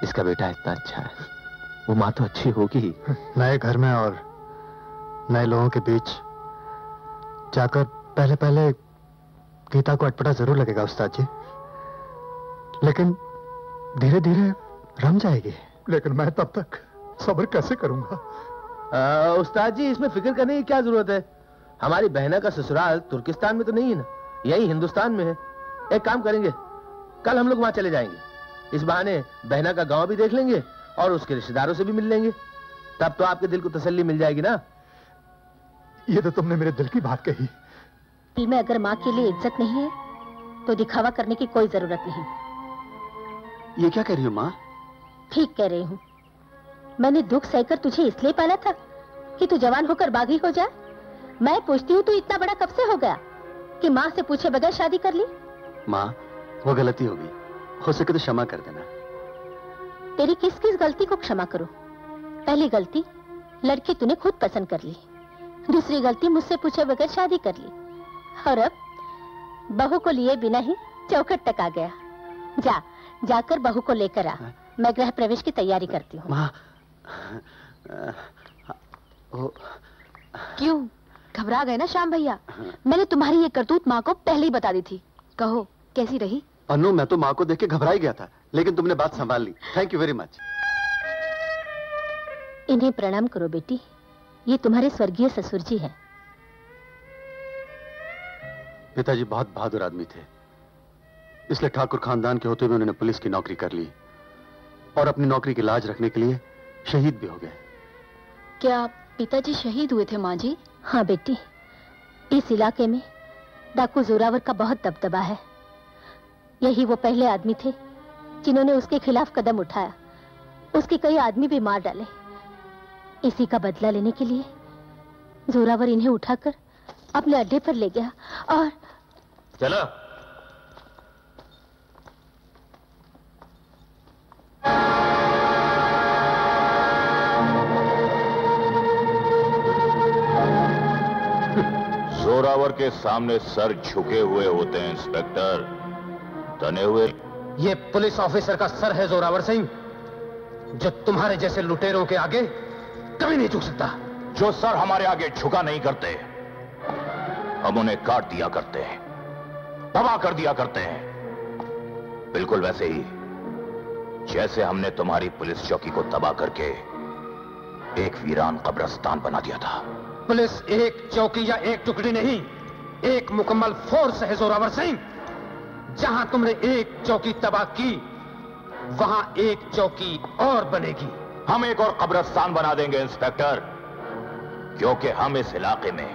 इसका बेटा इतना अच्छा है, वो माँ तो अच्छी होगी ही। नए घर में और नए लोगों के बीच जाकर पहले गीता को अटपटा जरूर लगेगा उस्ताद जी, लेकिन धीरे धीरे रम जाएगी। लेकिन मैं तब तक सब्र कैसे करूंगा? उस्ताद जी, इसमें फिक्र करने की क्या जरूरत है? हमारी बहना का ससुराल तुर्किस्तान में तो नहीं है ना, यही हिंदुस्तान में है। एक काम करेंगे, कल हम लोग वहां चले जाएंगे। इस बहाने बहना का गांव भी देख लेंगे और उसके रिश्तेदारों से भी मिल लेंगे। तब तो आपके दिल को तसल्ली मिल जाएगी ना। ये तो तुमने मेरे दिल की बात कही। दिल में अगर माँ के लिए इज्जत नहीं है तो दिखावा करने की कोई जरूरत नहीं। ये क्या कह रही हो माँ? ठीक कह रही हूँ। मैंने दुख सहकर तुझे इसलिए पाला था कि तू जवान होकर बागी हो जाए। मैं पूछती हूँ, तू इतना बड़ा कब से हो गया कि माँ से पूछे बगैर शादी कर ली? माँ, वो गलती होगी, हो सके तो क्षमा कर देना। तेरी किस किस गलती को क्षमा करूं? पहली गलती, लड़की तूने खुद पसंद कर ली। दूसरी गलती, मुझसे पूछे बगैर शादी कर ली। और अब बहू को लिए बिना ही चौखट तक आ गया। जाकर बहू को लेकर आ। मैं गृह प्रवेश की तैयारी करती हूँ। माँ, क्यों घबरा गए ना श्याम भैया? मैंने तुम्हारी ये करतूत माँ को पहले ही बता दी थी। कहो कैसी रही? अनु, मैं तो माँ को देख के घबरा ही गया था, लेकिन तुमने बात संभाल ली। Thank you very much. इन्हें प्रणाम करो बेटी, ये तुम्हारे स्वर्गीय ससुर जी हैं। पिताजी बहुत बहादुर आदमी थे, इसलिए ठाकुर खानदान के होते हुए उन्होंने पुलिस की नौकरी कर ली और अपनी नौकरी की लाज रखने के लिए शहीद भी हो गए। क्या पिताजी शहीद हुए थे माँ जी? हाँ बेटी, इस इलाके में डाकू जोरावर का बहुत दबदबा है। यही वो पहले आदमी थे जिन्होंने उसके खिलाफ कदम उठाया। उसके कई आदमी भी मार डाले। इसी का बदला लेने के लिए जोरावर इन्हें उठाकर अपने अड्डे पर ले गया और चलो। जोरावर के सामने सर झुके हुए होते हैं इंस्पेक्टर, तने हुए। ये पुलिस ऑफिसर का सर है जोरावर सिंह, जो तुम्हारे जैसे लुटेरों के आगे कभी नहीं झुक सकता। जो सर हमारे आगे झुका नहीं करते, हम उन्हें काट दिया करते हैं, तबाह कर दिया करते हैं। बिल्कुल वैसे ही जैसे हमने तुम्हारी पुलिस चौकी को तबाह करके एक वीरान कब्रिस्तान बना दिया था। पुलिस एक चौकी या एक टुकड़ी नहीं, एक मुकम्मल फोर्स है जोरावर सिंह। जहां तुमने एक चौकी तबाह की, वहां एक चौकी और बनेगी। हम एक और कब्रिस्तान बना देंगे इंस्पेक्टर, क्योंकि हम इस इलाके में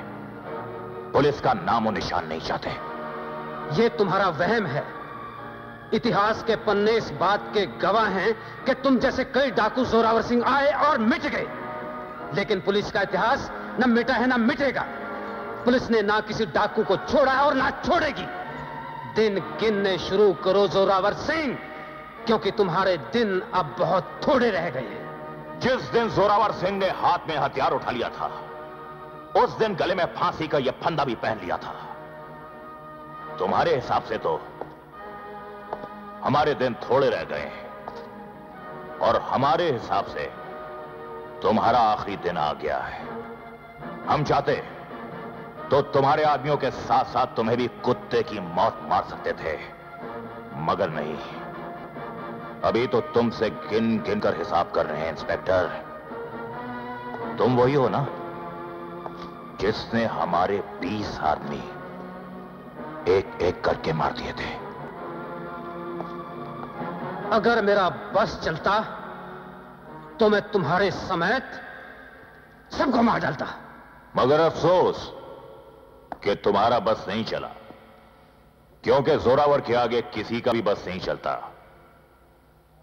पुलिस का नामो निशान नहीं चाहते। यह तुम्हारा वहम है। इतिहास के पन्ने इस बात के गवाह हैं कि तुम जैसे कई डाकू जोरावर सिंह आए और मिट गए, लेकिन पुलिस का इतिहास न मिटा है न मिटेगा। पुलिस ने ना किसी डाकू को छोड़ा है और ना छोड़ेगी। दिन गिनने शुरू करो जोरावर सिंह, क्योंकि तुम्हारे दिन अब बहुत थोड़े रह गए हैं। जिस दिन जोरावर सिंह ने हाथ में हथियार उठा लिया था, उस दिन गले में फांसी का यह फंदा भी पहन लिया था। तुम्हारे हिसाब से तो हमारे दिन थोड़े रह गए हैं, और हमारे हिसाब से तुम्हारा आखिरी दिन आ गया है। हम चाहते तो तुम्हारे आदमियों के साथ साथ तुम्हें भी कुत्ते की मौत मार सकते थे, मगर नहीं। अभी तो तुमसे गिन गिन कर हिसाब कर रहे हैं इंस्पेक्टर। तुम वही हो ना जिसने हमारे 20 आदमी एक एक करके मार दिए थे। अगर मेरा बस चलता तो मैं तुम्हारे समेत सबको मार डालता, मगर अफसोस कि तुम्हारा बस नहीं चला, क्योंकि जोरावर के आगे किसी का भी बस नहीं चलता।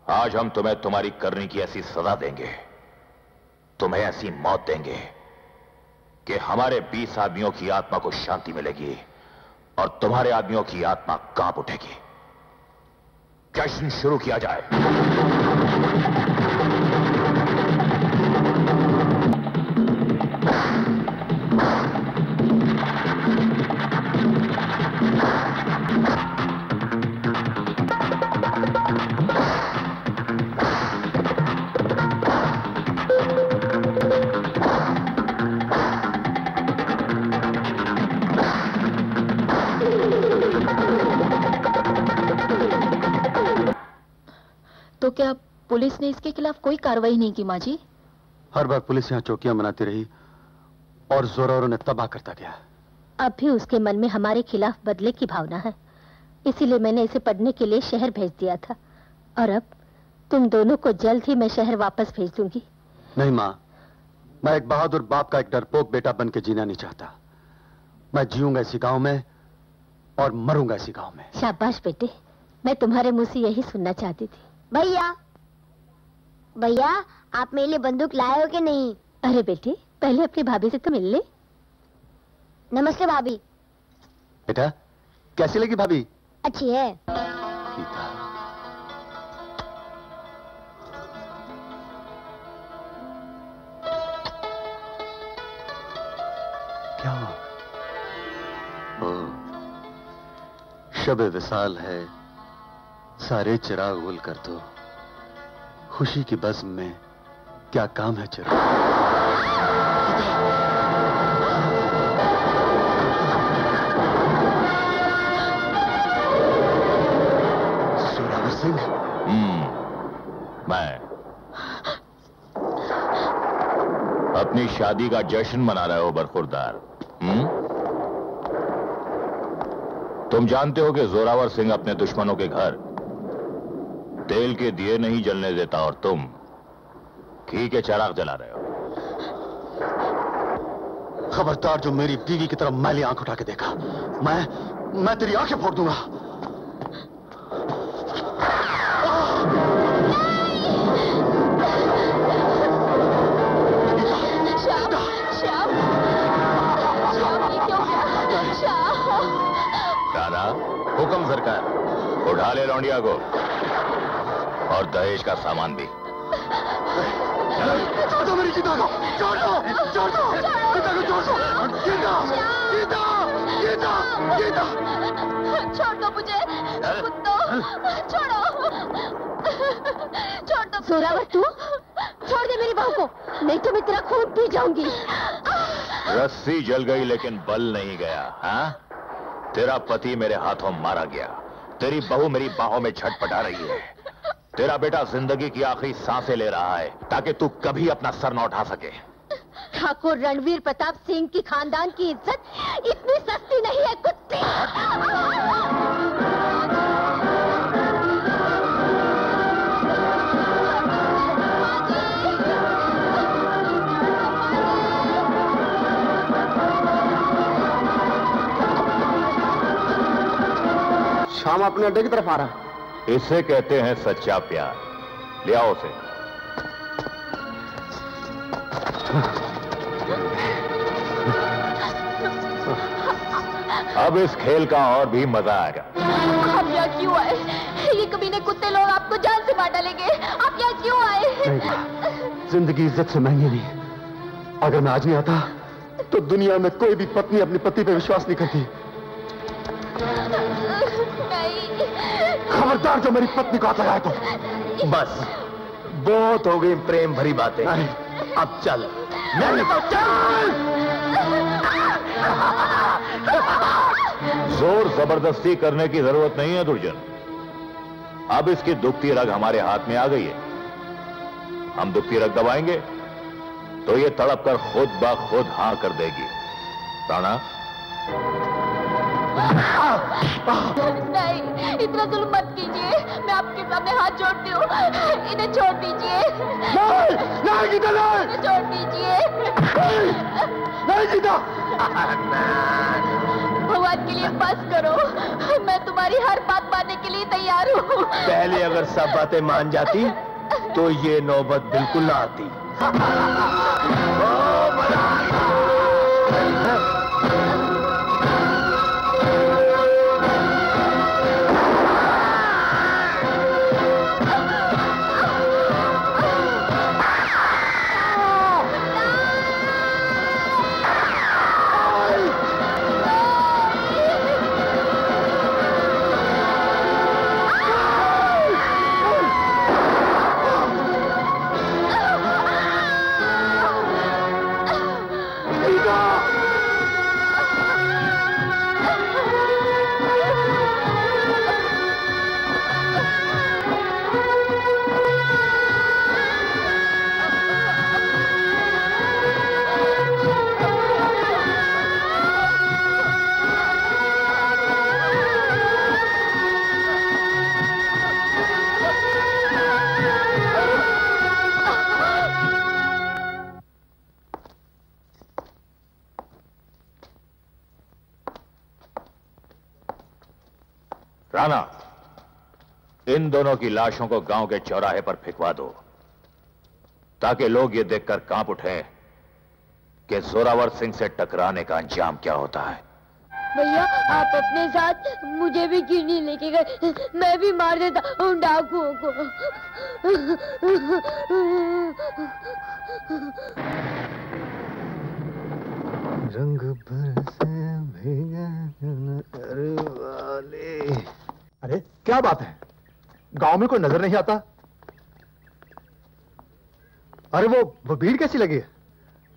आज हम तुम्हें तुम्हारी करनी की ऐसी सजा देंगे, तुम्हें ऐसी मौत देंगे कि हमारे 20 आदमियों की आत्मा को शांति मिलेगी और तुम्हारे आदमियों की आत्मा कांप उठेगी। जश्न शुरू किया जाए। तो क्या पुलिस ने इसके खिलाफ कोई कार्रवाई नहीं की माँ जी? हर बार पुलिस यहाँ चौकियां बनाती रही और जोरावरों ने तबाह करता गया। अब भी उसके मन में हमारे खिलाफ बदले की भावना है, इसीलिए मैंने इसे पढ़ने के लिए शहर भेज दिया था। और अब तुम दोनों को जल्द ही मैं शहर वापस भेज दूंगी। नहीं माँ, मैं एक बहादुर बाप का एक डरपोक बेटा बन के जीना नहीं चाहता। मैं जीऊंगा इसी गांव में और मरूंगा इसी गांव में। शाबाश बेटे, मैं तुम्हारे मुंह से यही सुनना चाहती थी। भैया भैया, आप मेरे लिए बंदूक लाए हो कि नहीं? अरे बेटे, पहले अपनी भाभी से तो मिल ले। नमस्ते भाभी। बेटा, कैसी लगी भाभी? अच्छी है। क्या हुआ? शब विसाल है, सारे चिराग गुल कर दो। खुशी की बज़्म में क्या काम है चिराग? जोरावर सिंह। मैं अपनी शादी का जश्न मना रहे हो बरखुरदार? तुम जानते हो कि जोरावर सिंह अपने दुश्मनों के घर तेल के दिए नहीं जलने देता, और तुम घी के चिराग जला रहे हो। खबरदार जो मेरी बीवी की तरफ मैली आंख उठा के देखा, मैं तेरी आंखें फोड़ दूंगा। दादा, हुक्म सरकार, उठा ले लौंडिया को और दहेज का सामान भी। छोड़ दो मेरी गीता को, छोड़ दो, छोड़ दो, गीता को छोड़ दो, गीता, गीता। छोड़ दो मुझे कुत्तों, छोड़ो, छोड़ दो। जोरावर तू छोड़ दे मेरी बहू को, नहीं तो मैं तेरा खून पी जाऊंगी। रस्सी जल गई लेकिन बल नहीं गया। हाँ, तेरा पति मेरे हाथों मारा गया, तेरी बहू मेरी बाहों में छटपटा रही है, तेरा बेटा जिंदगी की आखिरी सांसें ले रहा है ताकि तू कभी अपना सर न उठा सके। ठाकुर रणवीर प्रताप सिंह की खानदान की इज्जत इतनी सस्ती नहीं है कुत्ते। शाम अपने अड्डे की तरफ आ रहा। इसे कहते हैं सच्चा प्यार। ले आओ उसे। अब इस खेल का और भी मजा आएगा। आप यहाँ क्यों आए? ये कमीने कुत्ते लोग आपको जान से मार डालेंगे। आप यहाँ क्यों आए? जिंदगी इज्जत से महंगी नहीं। अगर मैं आज नहीं आता तो दुनिया में कोई भी पत्नी अपने पति पे विश्वास नहीं करती। खबरदार जो मेरी पत्नी को हाथ लगाए तो। बस बहुत हो गई प्रेम भरी बातें, अब चल। जोर जबरदस्ती करने की जरूरत नहीं है दुर्जन। अब इसकी दुखती रग हमारे हाथ में आ गई है। हम दुखती रग दबाएंगे तो ये तड़प कर खुद ब खुद हाँ कर देगी। राणा, नहीं, इतना जुल्म मत कीजिए। मैं आपके सामने हाथ जोड़ती हूँ, इन्हें छोड़ दीजिए। नहीं गीता, नहीं। इन्हें छोड़ दीजिए। नहीं गीता। भगवान के लिए बस करो, मैं तुम्हारी हर बात मानने के लिए तैयार हूँ। पहले अगर सब बातें मान जाती तो ये नौबत बिल्कुल ना आती। राणा, इन दोनों की लाशों को गांव के चौराहे पर फेंकवा दो ताकि लोग ये देखकर कांप उठें कि जोरावर सिंह से टकराने का अंजाम क्या होता है। भैया आप अपने साथ मुझे भी क्यों नहीं लेके गए? मैं भी मार देता उन डाकुओं को। रंग बरसे भीगा वाले। अरे क्या बात है, गांव में कोई नजर नहीं आता? अरे वो भीड़ कैसी लगी है?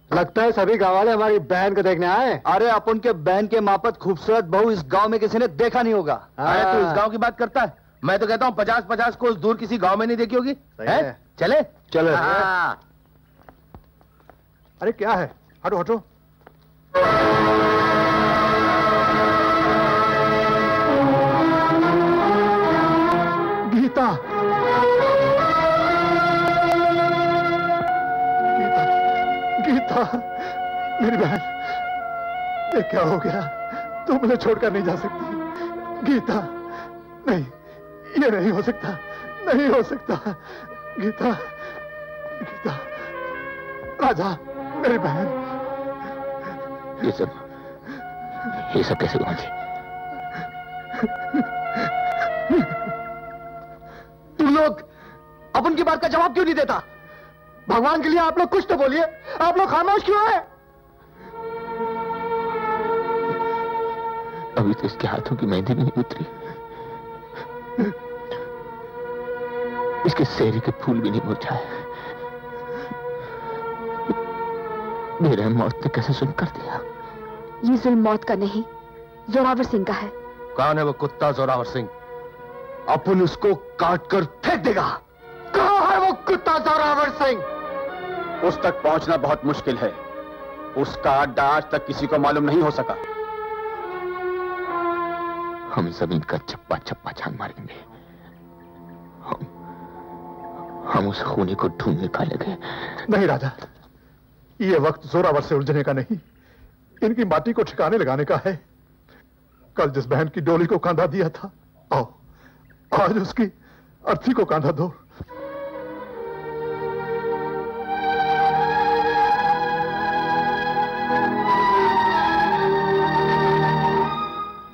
लगता है सभी गांव वाले हमारी बहन को देखने आए। अरे अपन के बहन के मापत खूबसूरत बहू इस गांव में किसी ने देखा नहीं होगा। अरे तू इस गांव की बात करता है, मैं तो कहता हूँ 50-50 कोस दूर किसी गांव में नहीं देखी होगी। चले चलो। अरे क्या है, हटो हटो। गीता, गीता, गीता, मेरी बहन, ये क्या हो गया? तू मुझे छोड़कर नहीं जा सकती गीता। नहीं, ये नहीं हो सकता, नहीं हो सकता गीता, गीता। राजा, मेरी बहन। ये सब कैसे हुआ जी? तुम लोग अपन की बात का जवाब क्यों नहीं देता? भगवान के लिए आप लोग कुछ तो बोलिए। आप लोग खामोश क्यों है? अभी तो इसके हाथों की मेहंदी भी नहीं उतरी, इसके सेहरे के फूल भी नहीं मुरझाए। मेरे मौत ने कैसे सुन कर दिया? ये जुल्म मौत का नहीं, जोरावर सिंह का है। कौन है वो कुत्ता जोरावर सिंह? अपन उसको काट कर फेंक देगा। कहाँ है वो कुत्ता जोरावर सिंह? उस तक पहुंचना बहुत मुश्किल है। उसका अड्डा आज तक किसी को मालूम नहीं हो सका। हम जमीन का चप्पा चप्पा छान मारेंगे। हम उस खूनी को ढूंढ निकालेंगे। नहीं राजा, ये वक्त जोरावर से उलझने का नहीं, इनकी माटी को ठिकाने लगाने का है। कल जिस बहन की डोली को कांधा दिया था, आओ आज उसकी अर्थी को कांधा दो।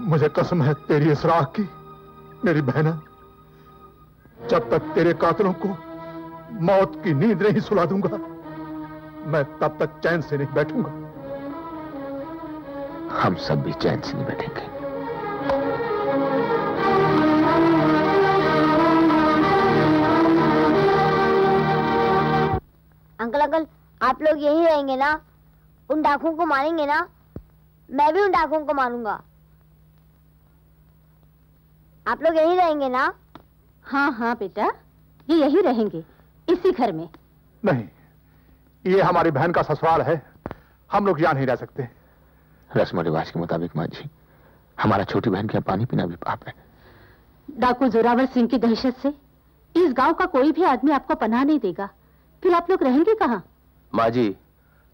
मुझे कसम है तेरी इस राह की, मेरी बहना, जब तक तेरे कातिलों को मौत की नींद नहीं सुला दूंगा, मैं तब तक चैन से नहीं बैठूंगा। हम सब भी चैन से नहीं बैठेंगे। अंकल अंकल, आप लोग यही रहेंगे ना? उन डाकुओं को मारेंगे ना? मैं भी उन डाकुओं को मारूंगा। आप लोग यही रहेंगे ना? हाँ हाँ बेटा, ये यही रहेंगे, इसी घर में। नहीं, ये हमारी बहन का ससुराल है, हम लोग यहाँ नहीं रह सकते। रस्म रिवाज के मुताबिक माँ जी, हमारा छोटी बहन के पानी पीना भी पाप है। डाकू जोरावर सिंह की दहशत से इस गांव का कोई भी आदमी आपको पनाह नहीं देगा, फिर आप लोग रहेंगे कहाँ? माँ जी,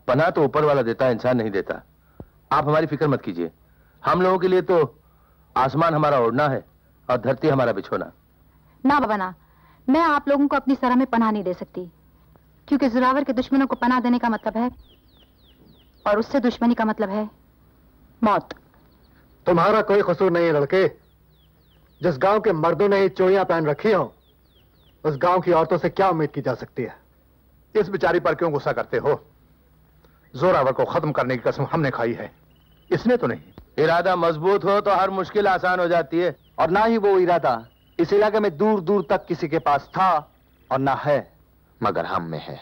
पनाह तो ऊपर वाला देता है, इंसान नहीं देता। आप हमारी फिक्र मत कीजिए। हम लोगों के लिए तो आसमान हमारा ओढ़ना है और धरती हमारा बिछोना। ना बाबा ना, मैं आप लोगों को अपनी सरह में पनाह नहीं दे सकती, क्योंकि जोरावर के दुश्मनों को पनाह देने का मतलब है, और उससे दुश्मनी का मतलब है मौत। तुम्हारा कोई कसूर नहीं है लड़के। जिस गांव के मर्दों ने ये चोरियां पहन रखी हो, उस गांव की औरतों से क्या उम्मीद की जा सकती है? इस बेचारी पर क्यों गुस्सा करते हो? जोरावर को खत्म करने की कसम हमने खाई है, इसने तो नहीं। इरादा मजबूत हो तो हर मुश्किल आसान हो जाती है। और ना ही वो इरादा इस इलाके में दूर दूर तक किसी के पास था और ना है, मगर हम में है।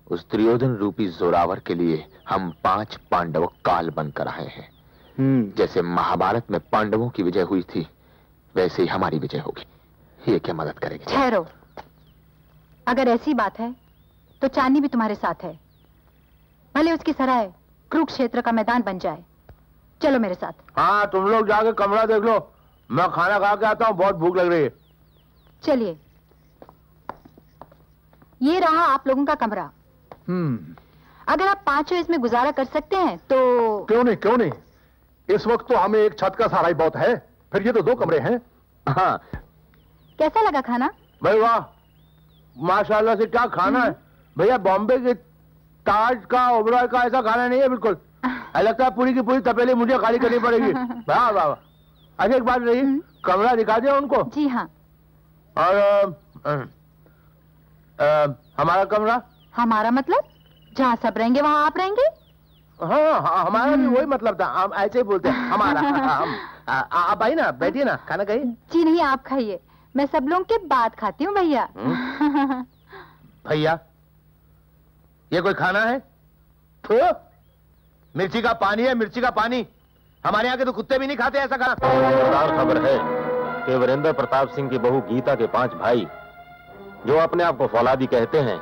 उस दुर्योधन रूपी जोरावर के लिए हम 5 पांडव काल बनकर आए हैं। जैसे महाभारत में पांडवों की विजय हुई थी, वैसे ही हमारी विजय होगी। ये क्या मदद करेगी? ठहरो, अगर ऐसी बात है तो चांदनी भी तुम्हारे साथ है। भले उसकी सराय कुरुक्षेत्र का मैदान बन जाए। चलो मेरे साथ। हाँ, तुम लोग जाके कमरा देख लो, मैं खाना खा के आता हूँ, बहुत भूख लग रही है। चलिए, ये रहा आप लोगों का कमरा। अगर आप पांचों इसमें गुजारा कर सकते हैं तो। क्यों नहीं, क्यों नहीं, इस वक्त तो हमें एक छत का सहारा ही बहुत है, फिर ये तो 2 कमरे हैं। हाँ। कैसा लगा खाना? भाई वाह, माशाल्लाह से क्या खाना है भैया। बॉम्बे के ताज का, ओबरॉय का ऐसा खाना नहीं है बिल्कुल। लगता है पूरी की पूरी तपेली मुझे खाली करनी पड़ेगी। वाह वाह। अच्छा एक बात रही, कमरा दिखा दिया उनको? जी हाँ। और हमारा कमरा? हमारा मतलब जहाँ सब रहेंगे वहाँ आप रहेंगे? हाँ, हमारा भी वही मतलब था, हम ऐसे ही बोलते हैं हमारा। आप आई ना, बैठिए ना, खाना खाइए। जी नहीं, आप खाइए, मैं सब लोगों के बाद खाती हूँ भैया। भैया, ये कोई खाना है? मिर्ची का पानी है, मिर्ची का पानी। हमारे यहाँ के तो कुत्ते भी नहीं खाते ऐसा खाना। खबर है कि वीरेंद्र प्रताप सिंह की बहू गीता के 5 भाई, जो अपने आप को फौलादी कहते हैं,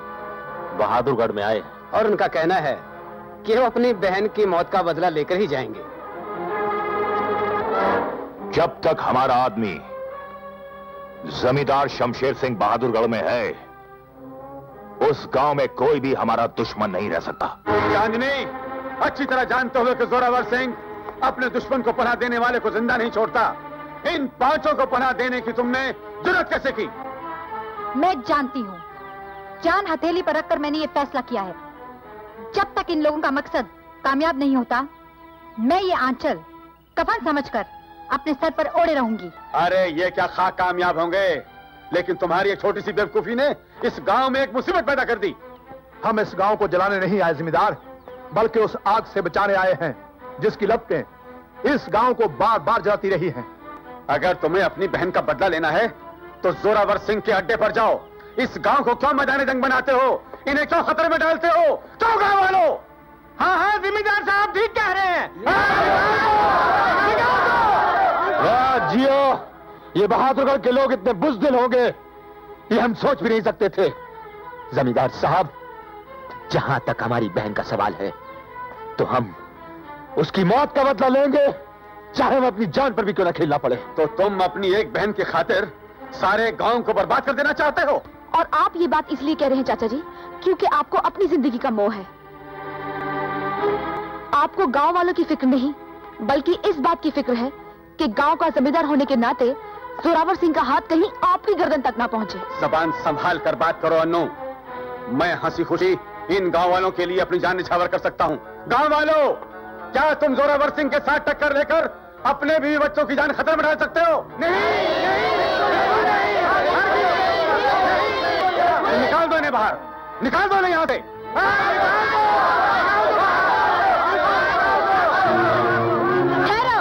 बहादुरगढ़ में आए हैं। और उनका कहना है कि वो अपनी बहन की मौत का बदला लेकर ही जाएंगे। जब तक हमारा आदमी जमींदार शमशेर सिंह बहादुरगढ़ में है, उस गांव में कोई भी हमारा दुश्मन नहीं रह सकता। चांदनी, अच्छी तरह जानते हुए कि जोरावर सिंह अपने दुश्मन को पनाह देने वाले को जिंदा नहीं छोड़ता, इन 5 को पनाह देने की तुमने जुर्रत कैसे की? मैं जानती हूँ, जान हथेली पर रखकर मैंने ये फैसला किया है, जब तक इन लोगों का मकसद कामयाब नहीं होता, मैं ये आंचल कफन समझकर अपने सर पर ओढ़े रहूंगी। अरे ये क्या खाक कामयाब होंगे, लेकिन तुम्हारी एक छोटी सी बेवकूफी ने इस गांव में एक मुसीबत पैदा कर दी। हम इस गांव को जलाने नहीं आए जिम्मेदार, बल्कि उस आग से बचाने आए हैं जिसकी लपटें इस गांव को बार बार जलाती रही हैं। अगर तुम्हें अपनी बहन का बदला लेना है तो जोरावर सिंह के अड्डे पर जाओ। इस गांव को क्यों मैदान जंग बनाते हो? इन्हें क्यों खतरे में डालते हो? क्यों गांव वालों? हाँ हाँ जिम्मेदार साहब ठीक कह रहे हैं। जियो, ये बहादुरगढ़ के लोग इतने बुज़दिल होंगे ये हम सोच भी नहीं सकते थे। जमींदार साहब, जहां तक हमारी बहन का सवाल है तो हम उसकी मौत का बदला लेंगे, चाहे हम अपनी जान पर भी क्यों न खेलना पड़े। तो तुम अपनी एक बहन की खातिर सारे गांव को बर्बाद कर देना चाहते हो? और आप ये बात इसलिए कह रहे हैं चाचा जी क्योंकि आपको अपनी जिंदगी का मोह है। आपको गांव वालों की फिक्र नहीं बल्कि इस बात की फिक्र है कि गांव का जमींदार होने के नाते जोरावर सिंह का हाथ कहीं आपकी गर्दन तक ना पहुंचे। जबान संभाल कर बात करो अन्नू। मैं हंसी खुशी इन गांव वालों के लिए अपनी जान निछावर कर सकता हूं। गांव वालों, क्या तुम जोरावर सिंह के साथ टक्कर लेकर अपने बीवी बच्चों की जान खतरे में डाल सकते हो? निकाल दो इन्हें बाहर, निकाल दो इन्हें यहां से। ठहरो,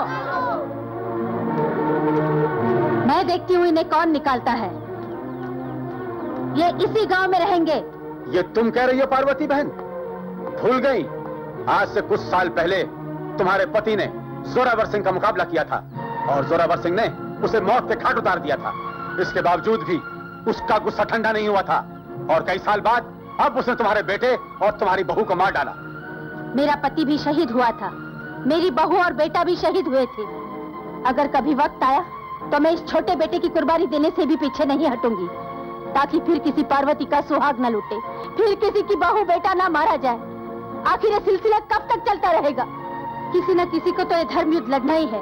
मैं देखती हूँ इन्हें कौन निकालता है। ये इसी गांव में रहेंगे। ये तुम कह रही हो पार्वती बहन? भूल गई, आज से कुछ साल पहले तुम्हारे पति ने जोरावर सिंह का मुकाबला किया था और जोरावर सिंह ने उसे मौत के घाट उतार दिया था। इसके बावजूद भी उसका गुस्सा ठंडा नहीं हुआ था और कई साल बाद अब उसने तुम्हारे बेटे और तुम्हारी बहू को मार डाला। मेरा पति भी शहीद हुआ था, मेरी बहू और बेटा भी शहीद हुए थे। अगर कभी वक्त आया तो मैं इस छोटे बेटे की कुर्बानी देने से भी पीछे नहीं हटूंगी, ताकि फिर किसी पार्वती का सुहाग न लूटे, फिर किसी की बहू बेटा ना मारा जाए। आखिर ये सिलसिला कब तक चलता रहेगा? किसी न किसी को तो ये धर्मयुद्ध लड़ना ही है।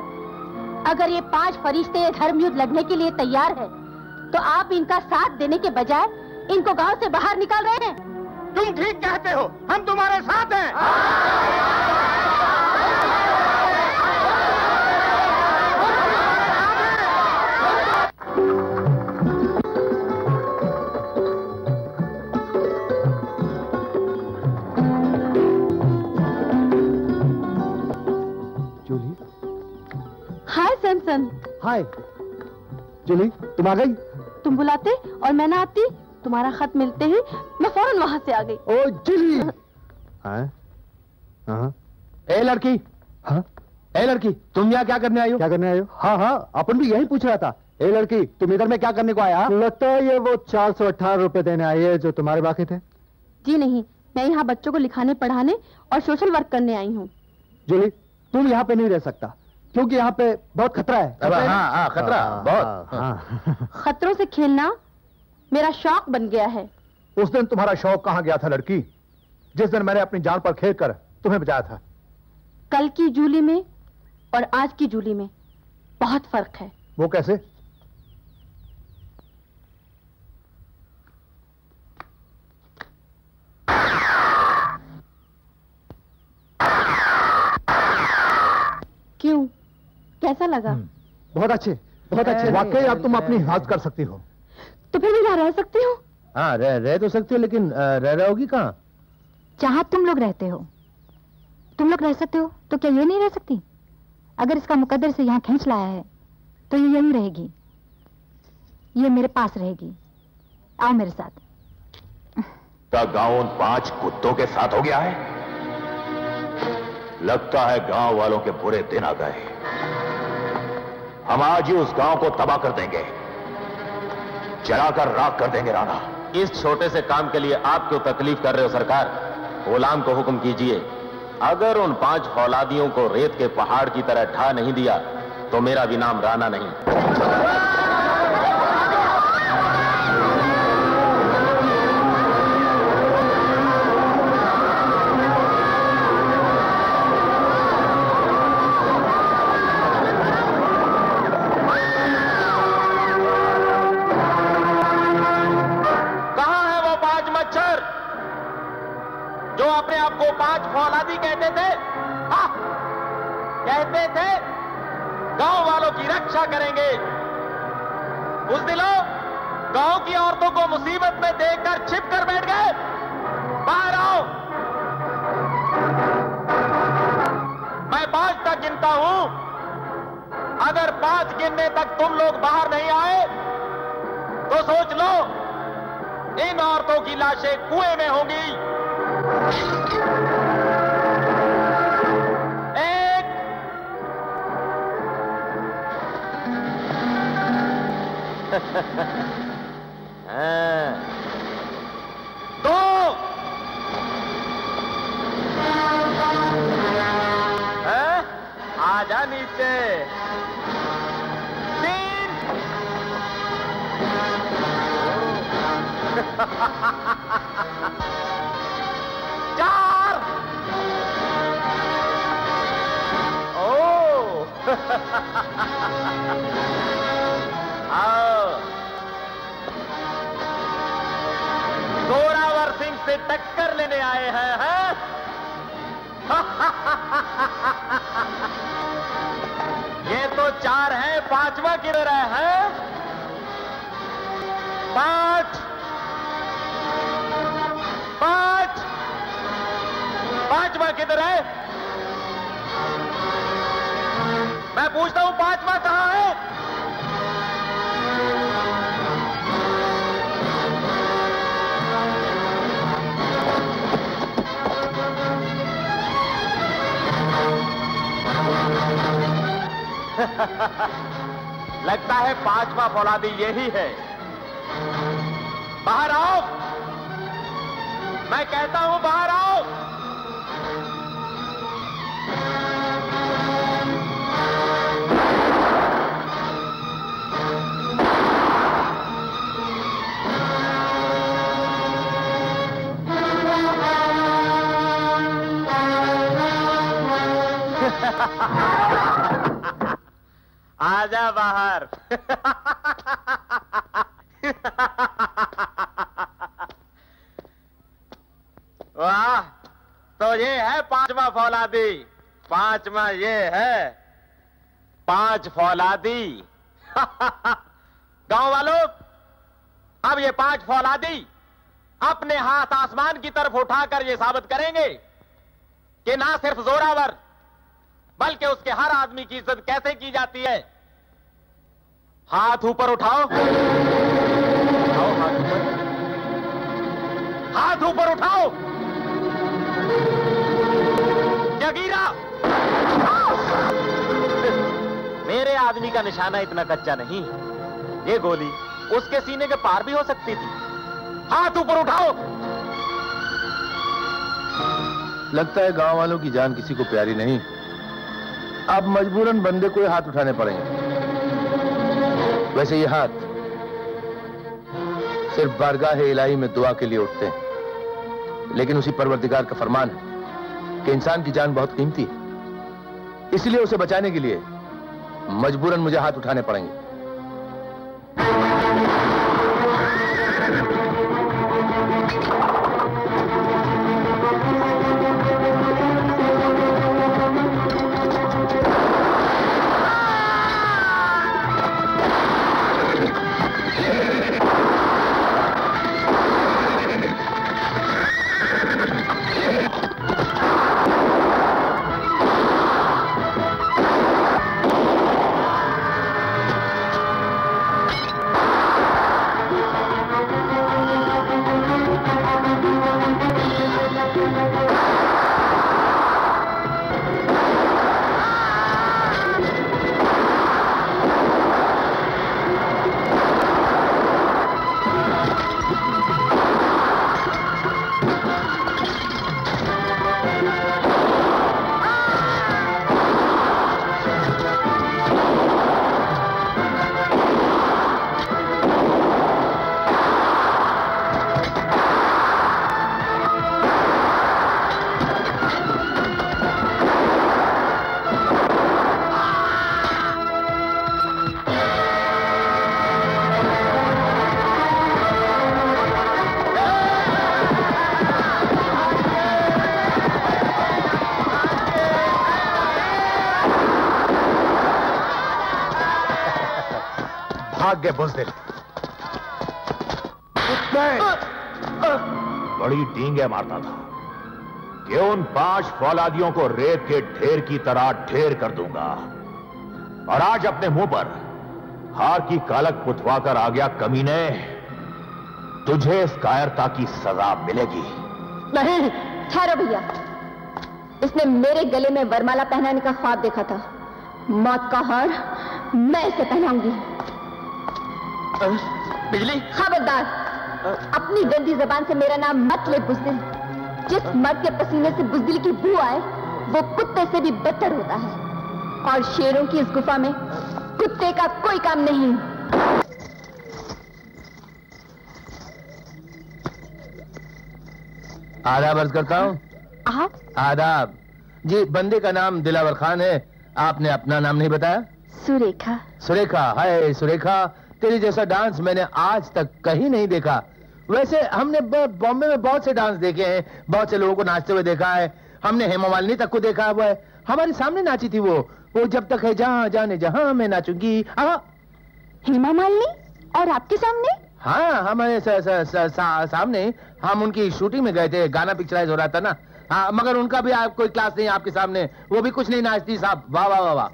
अगर ये 5 फरिश्ते ये धर्मयुद्ध लड़ने के लिए तैयार है तो आप इनका साथ देने के बजाय इनको गांव से बाहर निकाल रहे हैं। तुम ठीक कहते हो, हम तुम्हारे साथ हैं। जूली। हाय सैमसन। हाय जूली, तुम आ गई? तुम बुलाते और मैं ना आती। तुम्हारा खत मिलते ही मैं फौरन वहां से आ गई। ओ जूली। हाँ? हाँ? ए लड़की। हाँ? ए लड़की, तुम यहाँ क्या करने आई हो? क्या करने आई हो? हाँ हाँ, अपन भी यही पूछ रहा था। ए लड़की, तुम इधर में क्या करने को आया? लगता है ये वो 418 रुपए देने आई है जो तुम्हारे बाकी थे। जी नहीं, मैं यहाँ बच्चों को लिखाने पढ़ाने और सोशल वर्क करने आई हूँ। जूली, तुम यहाँ पे नहीं रह सकता क्योंकि यहाँ पे बहुत खतरा है। हाँ, खतरा बहुत। खतरों से खेलना मेरा शौक बन गया है। उस दिन तुम्हारा शौक कहाँ गया था लड़की, जिस दिन मैंने अपनी जान पर खेल कर तुम्हें बचाया था? कल की जूली में और आज की जूली में बहुत फर्क है। वो कैसे? क्यों, कैसा लगा? बहुत अच्छे, बहुत अच्छे। वाकई अब तुम अपनी हिफाजत कर सकती हो। तो फिर मैं यहाँ रह सकती हूँ? हाँ, रह तो सकती हो, लेकिन रह रहोगी कहाँ? जहाँ तुम लोग रहते हो। तुम लोग रह सकते हो तो क्या ये नहीं रह सकती? अगर इसका मुकद्दर से यहाँ खींच लाया है तो ये यहीं रहेगी, ये मेरे पास रहेगी। आओ मेरे साथ। क्या गांव उन 5 कुत्तों के साथ हो गया है? लगता है गांव वालों के बुरे दिन आ गए। हम आज ही उस गांव को तबाह कर देंगे, जलाकर राख कर देंगे राना। इस छोटे से काम के लिए आप क्यों तकलीफ कर रहे हो सरकार? गुलाम को हुक्म कीजिए, अगर उन 5 औलादियों को रेत के पहाड़ की तरह ढा नहीं दिया तो मेरा भी नाम राणा नहीं। अपने आप को 5 फौलादी कहते थे, कहते थे गांव वालों की रक्षा करेंगे। उस दिनों गांव की औरतों को मुसीबत में देखकर छिप कर बैठ गए। बाहर आओ, मैं 5 तक गिनता हूं, 5 गिनने तक तुम लोग बाहर नहीं आए तो सोच लो इन औरतों की लाशें कुएं में होंगी। 1 2 आजा नीचे। 3 4 ओ आओ जोरावर सिंह से टक्कर लेने आए हैं? ये तो 4 है, 5वां किधर है? 5 5वां किधर है? मैं पूछता हूं 5वां कहां है? लगता है 5वां फौलादी यही है। बाहर आओ, मैं कहता हूं बाहर आओ। आजा बाहर। वाह, तो ये है 5वां फौलादी। 5वां ये है 5 फौलादी। गांव वालों, अब ये 5 फौलादी अपने हाथ आसमान की तरफ उठाकर ये साबित करेंगे कि ना सिर्फ जोरावर बल्कि उसके हर आदमी की इज्जत कैसे की जाती है। हाथ ऊपर उठाओ। उठाओ हाथ ऊपर, हाथ ऊपर उठाओ। जगीरा, मेरे आदमी का निशाना इतना कच्चा नहीं, ये गोली उसके सीने के पार भी हो सकती थी। हाथ ऊपर उठाओ। लगता है गांव वालों की जान किसी को प्यारी नहीं। अब मजबूरन बंदे को हाथ उठाने पड़ेंगे। वैसे ये हाथ सिर्फ बारगाह इलाही में दुआ के लिए उठते हैं, लेकिन उसी परवरदिगार का फरमान है कि इंसान की जान बहुत कीमती है, इसलिए उसे बचाने के लिए मजबूरन मुझे हाथ उठाने पड़ेंगे। भाग गए बुज़दिल। बड़ी डींगे मारता था कि उन 5 फौलादियों को रेत के ढेर की तरह ढेर कर दूंगा और आज अपने मुंह पर हार की कालक पुतवाकर आ गया कमीने। तुझे इस कायरता की सजा मिलेगी। नहीं, ठहरो भैया। इसने मेरे गले में वरमाला पहनाने का ख्वाब देखा था। मौत का हार मैं इसे पहनाऊंगी। बिजली, खबरदार, अपनी गंदी जबान से मेरा नाम मत ले बुज़दिल। जिस मर्द के पसीने से बुज़दिल की बू आए वो कुत्ते से भी बदतर होता है, और शेरों की इस गुफा में कुत्ते का कोई काम नहीं। आदाब अर्ज करता हूँ। आप? आदाब जी। बंदे का नाम दिलावर खान है। आपने अपना नाम नहीं बताया? सुरेखा। सुरेखा, हाय सुरेखा, तेरी जैसा डांस मैंने आज तक कहीं नहीं देखा। वैसे हमने बॉम्बे में बहुत से डांस देखे हैं, बहुत से लोगों को नाचते हुए देखा है। हमने हेमा मालिनी तक को देखा हुआ है, हमारे सामने नाची थी वो जब तक है जहाँ जाने जहाँ मैं नाचूंगी। हेमा मालिनी? और आपके सामने? हाँ, हमारे सामने। हम उनकी शूटिंग में गए थे, गाना पिक्चराइज हो रहा था ना। हाँ, मगर उनका भी कोई क्लास नहीं आपके सामने। वो भी कुछ नहीं नाचती साहब। वाह वाह वाह वाह।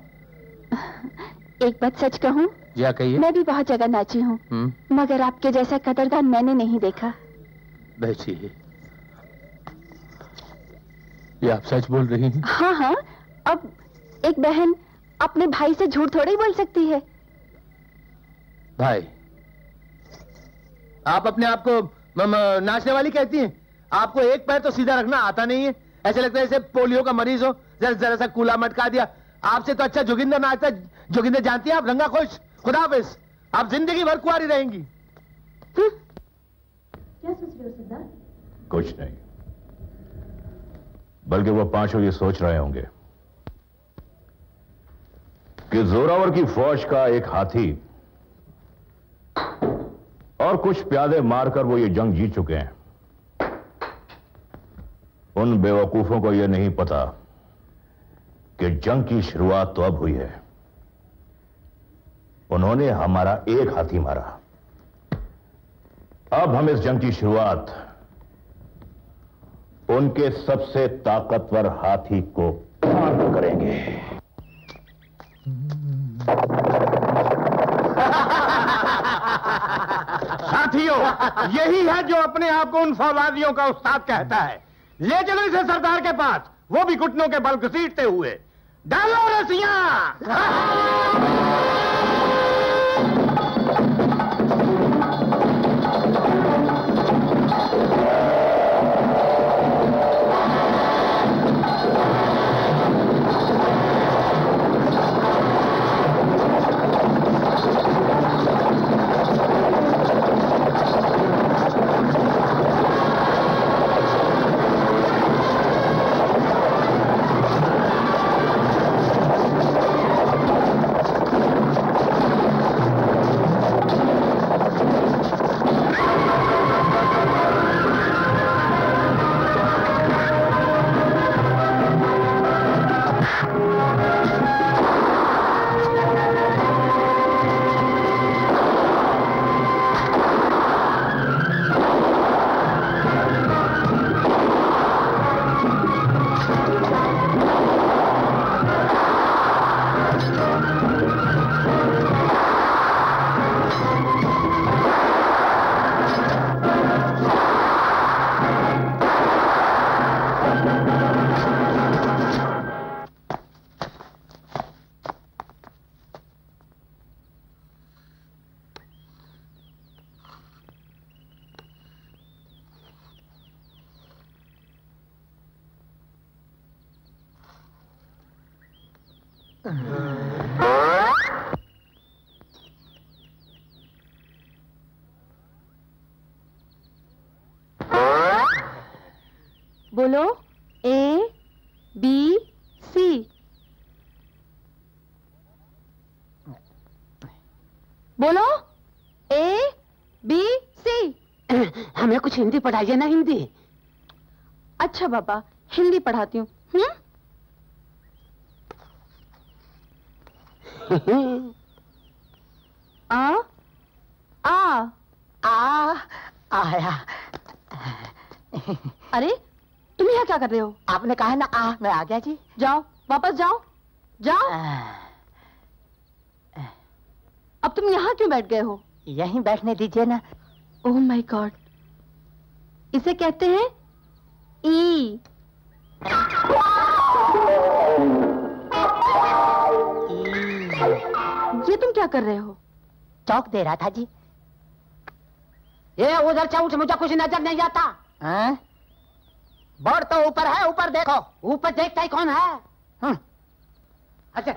एक बात सच कहूँ? क्या कहिए? मैं भी बहुत जगह नाची हूँ, मगर आपके जैसा कदरदान मैंने नहीं देखा। बच्ची, ये आप सच बोल रही हैं? हाँ हाँ, अब एक बहन अपने भाई से झूठ थोड़ी बोल सकती है। भाई, आप अपने आप को नाचने वाली कहती हैं? आपको एक पैर तो सीधा रखना आता नहीं है। ऐसे लगता है जैसे पोलियो का मरीज हो, जरा सा कूला मटका दिया। आपसे तो अच्छा जोगिंदर नाचता। जोगिंदर जानती है आप? रंगा खुश, खुदा हाफिज। आप जिंदगी भर कुंवारी रहेंगी। क्या सोच रहे हो सरदार? कुछ नहीं, बल्कि वो पांचों ये सोच रहे होंगे कि जोरावर की फौज का एक हाथी और कुछ प्यादे मारकर वो ये जंग जीत चुके हैं। उन बेवकूफों को यह नहीं पता कि जंग की शुरुआत तो अब हुई है। उन्होंने हमारा एक हाथी मारा, अब हम इस जंग की शुरुआत उनके सबसे ताकतवर हाथी को मार करेंगे। साथियों, यही है जो अपने आप को उन फौलादियों का उस्ताद कहता है। ले चलो इसे सरदार के पास, वो भी घुटनों के बल घसीटते हुए। डालो रस्सियां। बोलो A B C। बोलो A B C। हमें कुछ हिंदी पढ़ाइए ना। हिंदी? अच्छा बाबा, हिंदी पढ़ाती हूँ। आ आ आ आया। अरे तुम यहाँ क्या कर रहे हो? आपने कहा ना आ, मैं आ गया जी। जाओ, वापस जाओ, जाओ। अब तुम यहाँ क्यों बैठ गए हो? यहीं बैठने दीजिए ना। ओह माय गॉड, इसे कहते हैं ई। ये तुम क्या कर रहे हो? चौक दे रहा था जी। ये उधर से उठ, मुझे कुछ नजर नहीं आता। हाँ? बोर्ड तो ऊपर है, ऊपर देखो। ऊपर देखता ही कौन है? अच्छा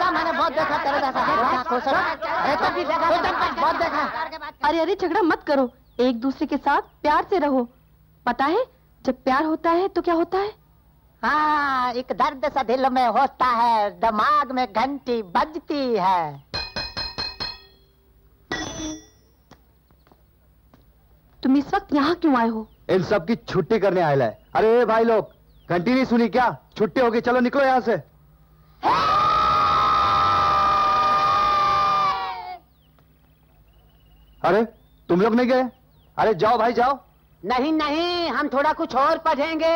मैंने बहुत देखा तेरे बहुत देखा। अरे अरे झगड़ा मत करो, एक दूसरे के साथ प्यार से रहो। पता है जब प्यार होता है तो क्या होता है? हाँ, एक दर्द सा दिल में होता है, दिमाग में घंटी बजती है। तुम इस वक्त यहाँ क्यों आए हो? इन सब की छुट्टी करने आया है। अरे भाई लोग, घंटी नहीं सुनी क्या? छुट्टी होगी, चलो निकलो यहाँ से। अरे तुम लोग नहीं गए? अरे जाओ भाई जाओ। नहीं नहीं, हम थोड़ा कुछ और पढ़ेंगे।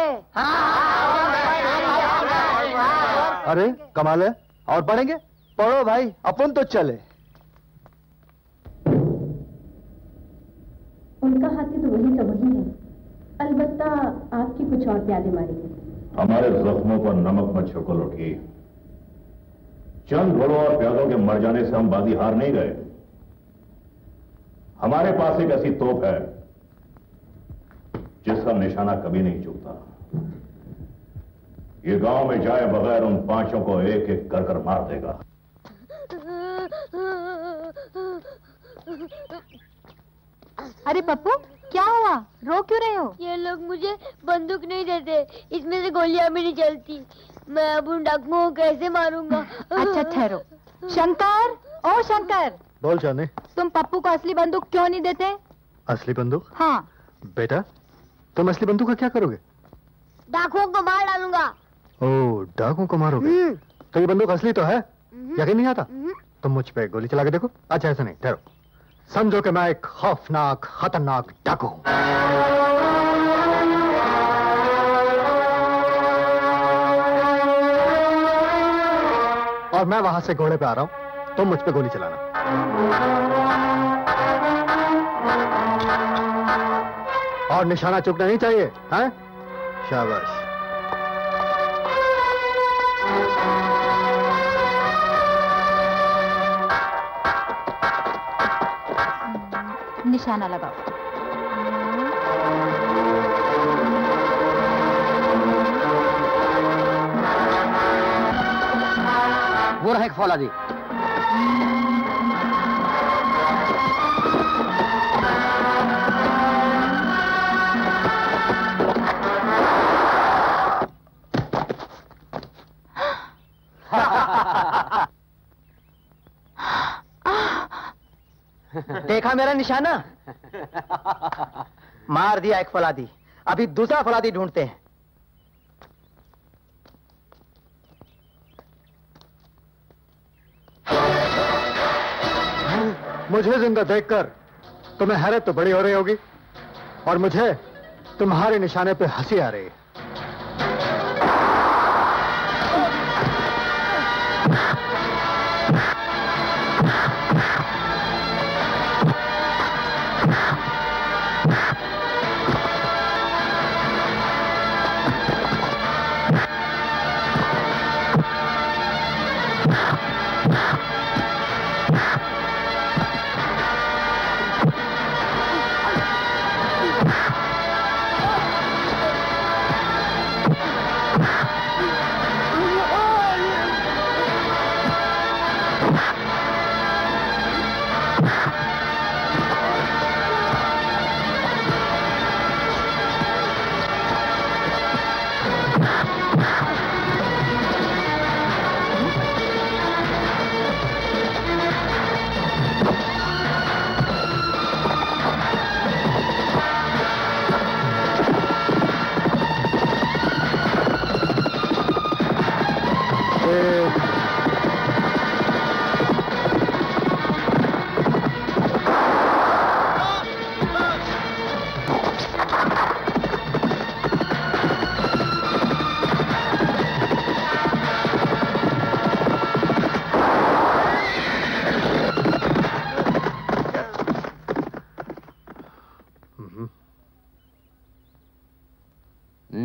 अरे कमाल है, और पढ़ेंगे? पढ़ो भाई, अपन तो चले। उनका हाथी तो वही का वही है, अलबत्ता आपकी कुछ और प्याले मारेंगे। हमारे जख्मों पर नमक मत छिड़को लुटकी। चंद घोड़ों और प्यादों के मर जाने से हम बाजी हार नहीं गए। हमारे पास एक ऐसी तोप है जिसका निशाना कभी नहीं चूकता। ये गांव में जाए बगैर उन पांचों को एक एक कर कर मार देगा। अरे पप्पू, क्या हुआ? रो क्यों रहे हो? ये लोग मुझे बंदूक नहीं देते, इसमें से गोलियां भी नहीं चलती। मैं अब उन डाकुओं को कैसे मारूंगा? अच्छा ठहरो। शंकर, ओ शंकर। बोल जाने। तुम पप्पू को असली बंदूक क्यों नहीं देते? असली बंदूक? हाँ। बेटा, तुम असली बंदूक का क्या करोगे? डाकुओं को मार डालूंगा। ओह, डाकुओं को मारोगे? तो ये बंदूक असली तो है? यकीन नहीं आता? तुम मुझ पे गोली चला के देखो। अच्छा ऐसा नहीं, ठहरो। समझो कि मैं एक खौफनाक खतरनाक डाकू हूं। और मैं वहां से घोड़े पे आ रहा हूं, तुम मुझ पे गोली चलाना। और निशाना चूकना नहीं चाहिए, हैं? शाबाश। निशाना लगाओ। वो रहा एक फौलादी। देखा मेरा निशाना? मार दिया एक फौलादी, अभी दूसरा फौलादी ढूंढते हैं। मुझे जिंदा देखकर तुम्हें हैरत तो बड़ी हो रही होगी, और मुझे तुम्हारे निशाने पे हंसी आ रही है।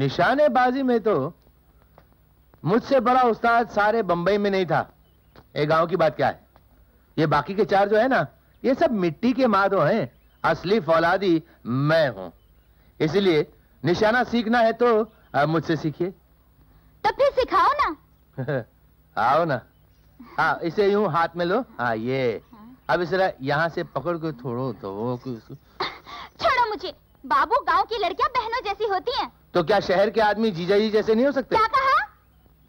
निशानेबाजी में तो मुझसे बड़ा उस्ताद सारे बंबई में नहीं था। ये गांव की बात क्या है, ये बाकी के 4 जो है ना, ये सब मिट्टी के मादो हैं। असली फौलादी मैं हूं। इसलिए निशाना सीखना है तो मुझसे सीखिए। तो फिर सिखाओ ना। आओ ना। हाँ, इसे यूं हाथ में लो। हाँ, ये अब इसे यहाँ से पकड़ के थोड़ो तो। छोड़ो मुझे। बाबू, गांव की लड़कियां बहनों जैसी होती हैं। तो क्या शहर के आदमी जीजा जी जैसे नहीं हो सकते? क्या कहा?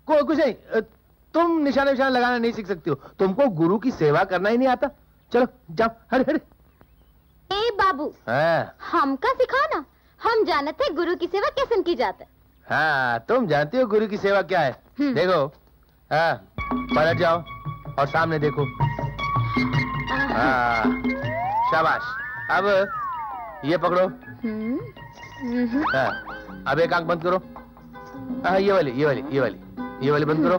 कुछ नहीं। तुम निशाना लगाना नहीं सीख सकती हो। तुमको गुरु की सेवा करना ही नहीं आता। चलो जाओ, हरे हरे। ए बाबू, हमका सिखाओ ना। हम जानते हैं गुरु की सेवा कैसे की जाती है। हाँ, तुम जानती हो गुरु की सेवा क्या है। देखो, हाँ, पलट जाओ और सामने देखो। हाँ, शाबाश। अब ये पकड़ो। हाँ, अब एक आंख बंद करो। हाँ, ये वाली बंद करो।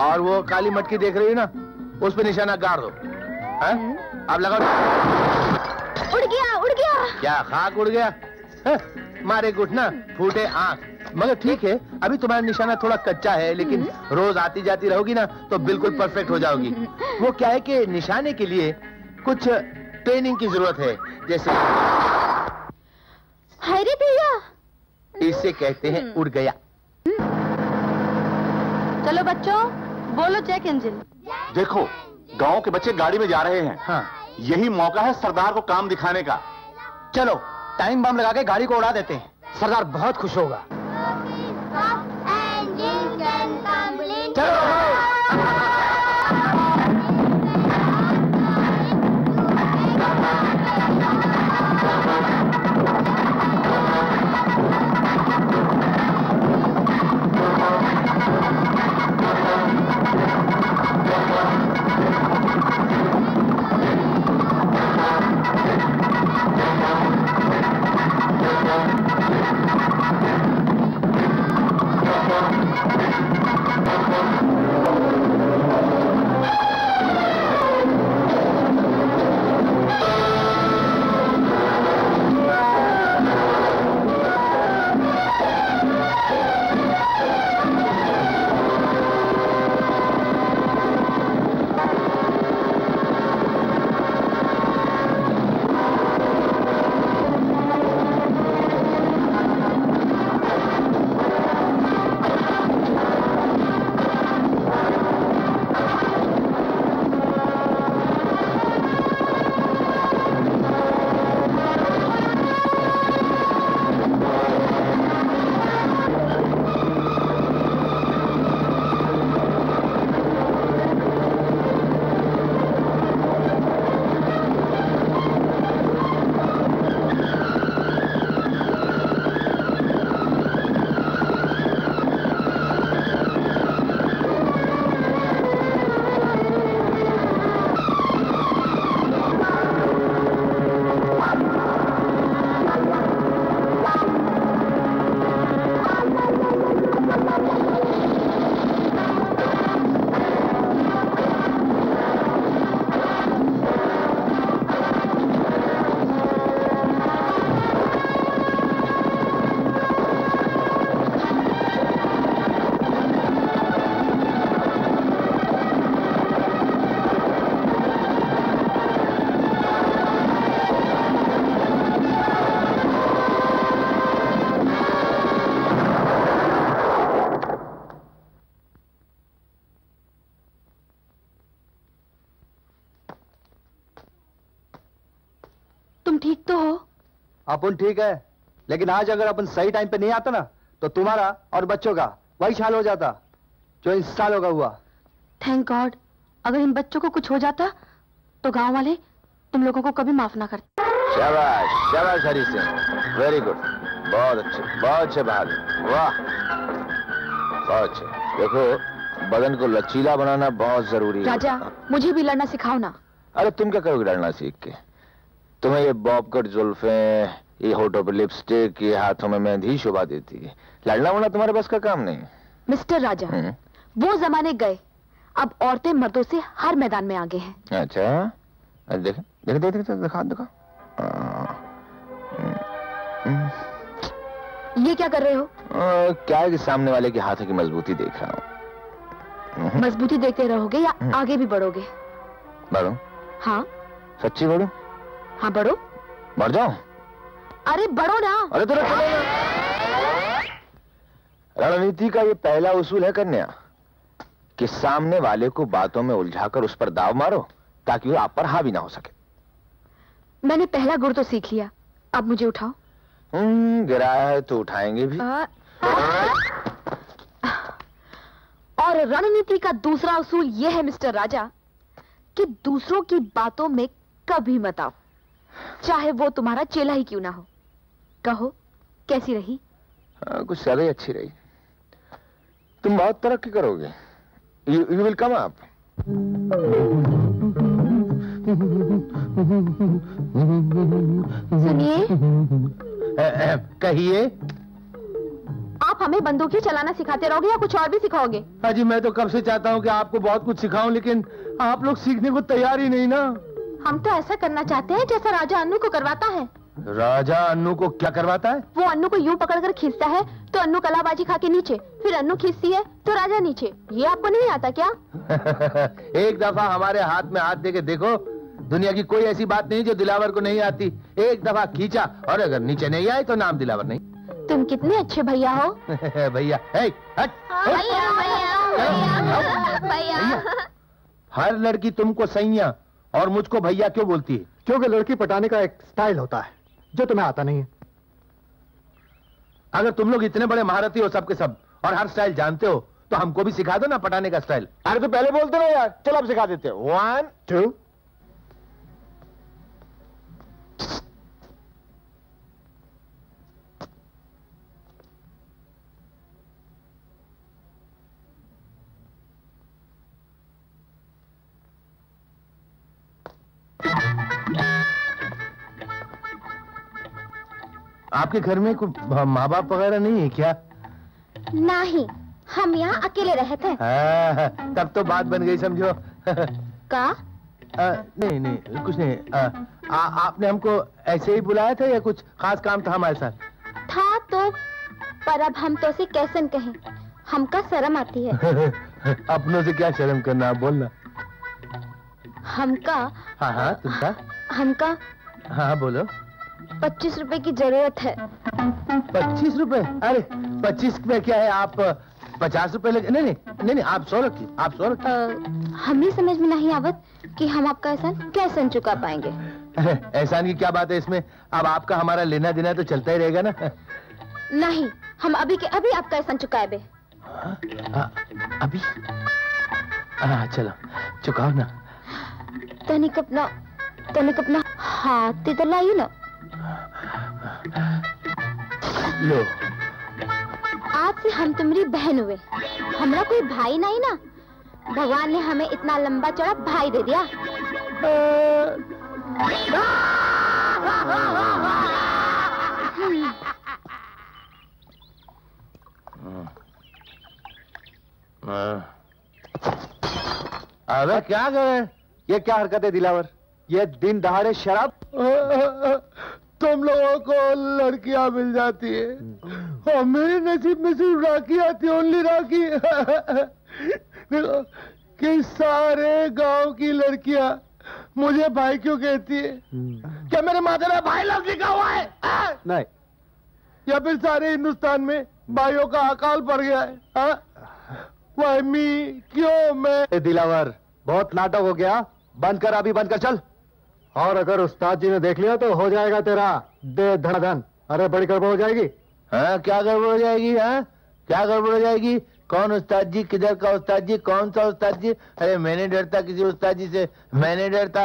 और वो काली मटकी देख रही है ना, उस पे निशाना गाड़ दो। हाँ, अब लगाओ। उड़ गया। क्या खाक उड़ गया? हाँ, मारे घुटना, फूटे आंख। मगर ठीक है, अभी तुम्हारा निशाना थोड़ा कच्चा है, लेकिन रोज आती जाती रहोगी ना तो बिल्कुल परफेक्ट हो जाओगी। वो क्या है कि निशाने के लिए कुछ ट्रेनिंग की जरूरत है। जैसे हरे भैया, इसे कहते हैं उड़ गया। चलो बच्चों, बोलो जय इंजन। देखो, गांव के बच्चे गाड़ी में जा रहे हैं। हाँ, यही मौका है सरदार को काम दिखाने का। चलो टाइम बम लगा के गाड़ी को उड़ा देते हैं। सरदार बहुत खुश होगा। चलो। ठीक तो हो? अपन ठीक है, लेकिन आज अगर अपन सही टाइम पे नहीं आता ना तो तुम्हारा और बच्चों का वही हाल हो जाता जो इस सालों का हुआ। थैंक गॉड, अगर इन बच्चों को कुछ हो जाता तो गांव वाले तुम लोगों को कभी माफ ना करते। शाबाश शाबाश हरी सिंह, वेरी गुड, बहुत अच्छे बहादुर, वाह बहुत अच्छे। देखो बदन को लचीला बनाना बहुत जरूरी है। राजा मुझे भी लड़ना सिखाओ ना। अरे तुम क्या करोगे लड़ना सीख के? तुम्हें ये बॉब कट जुल्फें, ये होठों पे लिपस्टिक, ये हाथों में मेहंदी शोभा देती है। लड़ना वड़ना तुम्हारे बस का काम नहीं। मिस्टर राजा वो जमाने गए, अब औरतें मर्दों से हर मैदान में आगे हैं। अच्छा देख देख देख देख दिखा दिखा। ये क्या कर रहे हो? क्या है कि सामने वाले के हाथों की मजबूती देख रहा हूँ। मजबूती देखते रहोगे या आगे भी बढ़ोगे? बढ़ो। हाँ सच्ची बढ़ो? हाँ बढ़ो। बढ़ जाओ। अरे बढ़ो ना। अरे तो चलो ना। रणनीति का ये पहला उसूल है कन्या कि सामने वाले को बातों में उलझाकर उस पर दाव मारो ताकि वो आप पर हावी ना हो सके। मैंने पहला गुर तो सीख लिया, अब मुझे उठाओ। गिराया है तो उठाएंगे भी। और रणनीति का दूसरा उसूल यह है मिस्टर राजा कि दूसरों की बातों में कभी मत आओ, चाहे वो तुम्हारा चेला ही क्यों ना हो। कहो कैसी रही? कुछ ज्यादा ही अच्छी रही। तुम बहुत तरक्की करोगे। You will come up. सुनिए। कहिए। आप हमें बंदूकें चलाना सिखाते रहोगे या कुछ और भी सिखाओगे? हाजी मैं तो कब से चाहता हूँ कि आपको बहुत कुछ सिखाऊं, लेकिन आप लोग सीखने को तैयार ही नहीं ना। हम तो ऐसा करना चाहते हैं जैसा राजा अन्नू को करवाता है। राजा अन्नू को क्या करवाता है? वो अन्नू को यूं पकड़कर खींचता है तो अन्नू कलाबाजी खा के नीचे, फिर अन्नू खींचती है तो राजा नीचे। ये आपको नहीं आता क्या? एक दफा हमारे हाथ में हाथ देके देखो, दुनिया की कोई ऐसी बात नहीं जो दिलावर को नहीं आती। एक दफा खींचा और अगर नीचे नहीं आए तो नाम दिलावर नहीं। तुम कितने अच्छे भैया हो। भैया भैया। हर लड़की तुमको सैया और मुझको भैया क्यों बोलती है? क्योंकि लड़की पटाने का एक स्टाइल होता है जो तुम्हें आता नहीं है। अगर तुम लोग इतने बड़े महारथी हो सबके सब और हर स्टाइल जानते हो तो हमको भी सिखा दो ना पटाने का स्टाइल। अरे तो पहले बोलते रहो यार। चलो अब सिखा देते हो। 1 2। आपके घर में कोई माँ बाप वगैरह नहीं है क्या? नहीं, हम यहाँ अकेले रहते हैं। तब तो बात बन गई समझो। का? नहीं कुछ नहीं। आपने हमको ऐसे ही बुलाया था या कुछ खास काम था हमारे साथ? था तो, पर अब हम तो उसे कैसे कहें, हमका शर्म आती है। अपनों से क्या शर्म करना, आप बोलना। हमका। हाँ तुमका। हमका। हाँ बोलो। 25 रुपए की जरूरत है। 25 रुपए? अरे 25 रुपए क्या है, आप 50 रुपए लगे। नहीं आप 100 रखिए, आप 100 रखिए। हमें समझ में नहीं आवत कि हम आपका एहसान कैसे चुका पाएंगे। एहसान की क्या बात है इसमें, अब आपका हमारा लेना देना तो चलता ही रहेगा ना। नहीं, हम अभी के अभी आपका एहसान चुकाए बे। अभी? चलो चुकाओ ना। तनिक अपना हाथ तो लाइए ना। लो। आज से हम तुम्हारी बहन हुए, हमरा कोई भाई नहीं ना। भगवान ने हमें इतना लंबा चौड़ा भाई दे दिया। अबे क्या कर रहे हैं? ये क्या हरकत है दिलावर? ये दिन दहाड़े शराब? तुम लोगों को लड़कियां मिल जाती है और मेरे नसीब में सिर्फ राखी आती है, ओनली राखी। देखो कि सारे गांव की लड़कियां मुझे भाई क्यों कहती है? क्या मेरे माथे में भाई लफ्ज लिखा हुआ है? नहीं। या फिर सारे हिंदुस्तान में भाइयों का अकाल पड़ गया है? वाई मी, क्यों मैं? दिलावर बहुत नाटक हो गया, बंद कर, अभी बंद कर, चल। और अगर उस्ताद जी ने देख लिया तो हो जाएगा तेरा दे धड़ाधन। अरे बड़ी गड़बड़ हो जाएगी। हाँ क्या गड़बड़ हो जाएगी? हाँ क्या गड़बड़ हो जाएगी? कौन उस्ताद जी, किधर का उस्ताद जी, कौन सा उस्ताद जी? अरे मैं नहीं डरता किसी उस्ताद जी से, मैं नहीं डरता।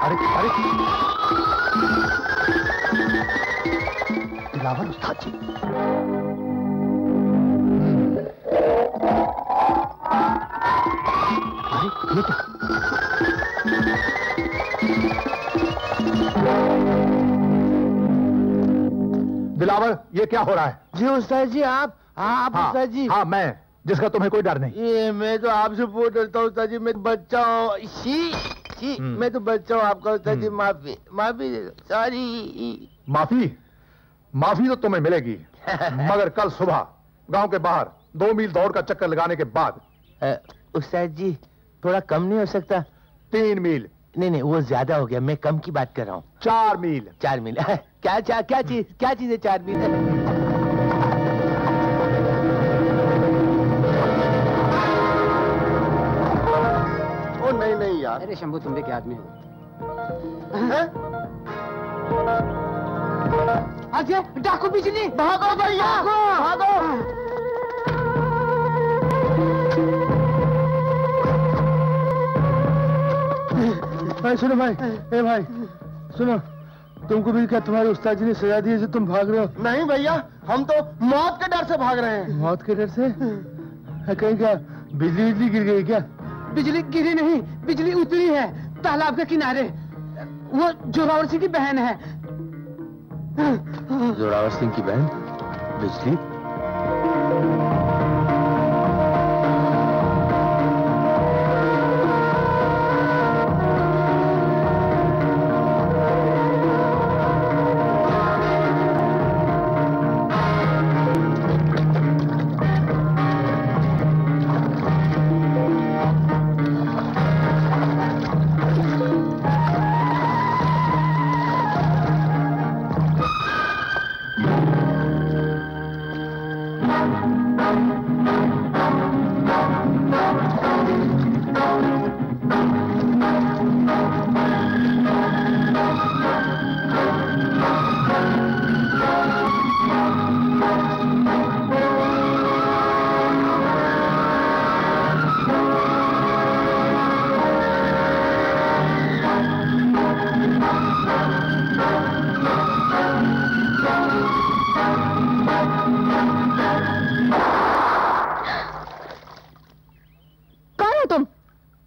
अरे दिलावर उस्ताद जी। ये क्या? दिलावर ये क्या हो रहा है? जी उस्ताद जी, आप उस्ताद जी। हाँ मैं, जिसका तुम्हें कोई डर नहीं। ये मैं तो आपसे बहुत डरता हूँ उस्ताद जी, मैं बच्चा हूँ। छी, मैं तो बच्चा हूँ आपका उस्ताद जी, माफी माफी सॉरी। माफी तो तुम्हें मिलेगी मगर कल सुबह गांव के बाहर 2 मील दौड़ का चक्कर लगाने के बाद। उस्ताद जी थोड़ा कम नहीं हो सकता? 3 मील। नहीं वो ज्यादा हो गया, मैं कम की बात कर रहा हूँ। 4 मील। 4 मील क्या चीज है 4 मील? ओ नहीं यार। अरे शंभू तुम भी क्या आदमी हो? अजय डाकू बिजली, भागो भैया भागो। भाई सुनो भाई, ए भाई सुनो, तुमको भी क्या तुम्हारे उस्ताद जी ने सजा दी है जो तुम भाग रहे हो? नहीं भैया, हम तो मौत के डर से भाग रहे हैं। मौत के डर से? कहीं क्या बिजली गिर गई क्या? बिजली गिरी नहीं, बिजली उतरी है तालाब के किनारे। वो जोरावर सिंह की बहन है। जोरावर सिंह की बहन बिजली?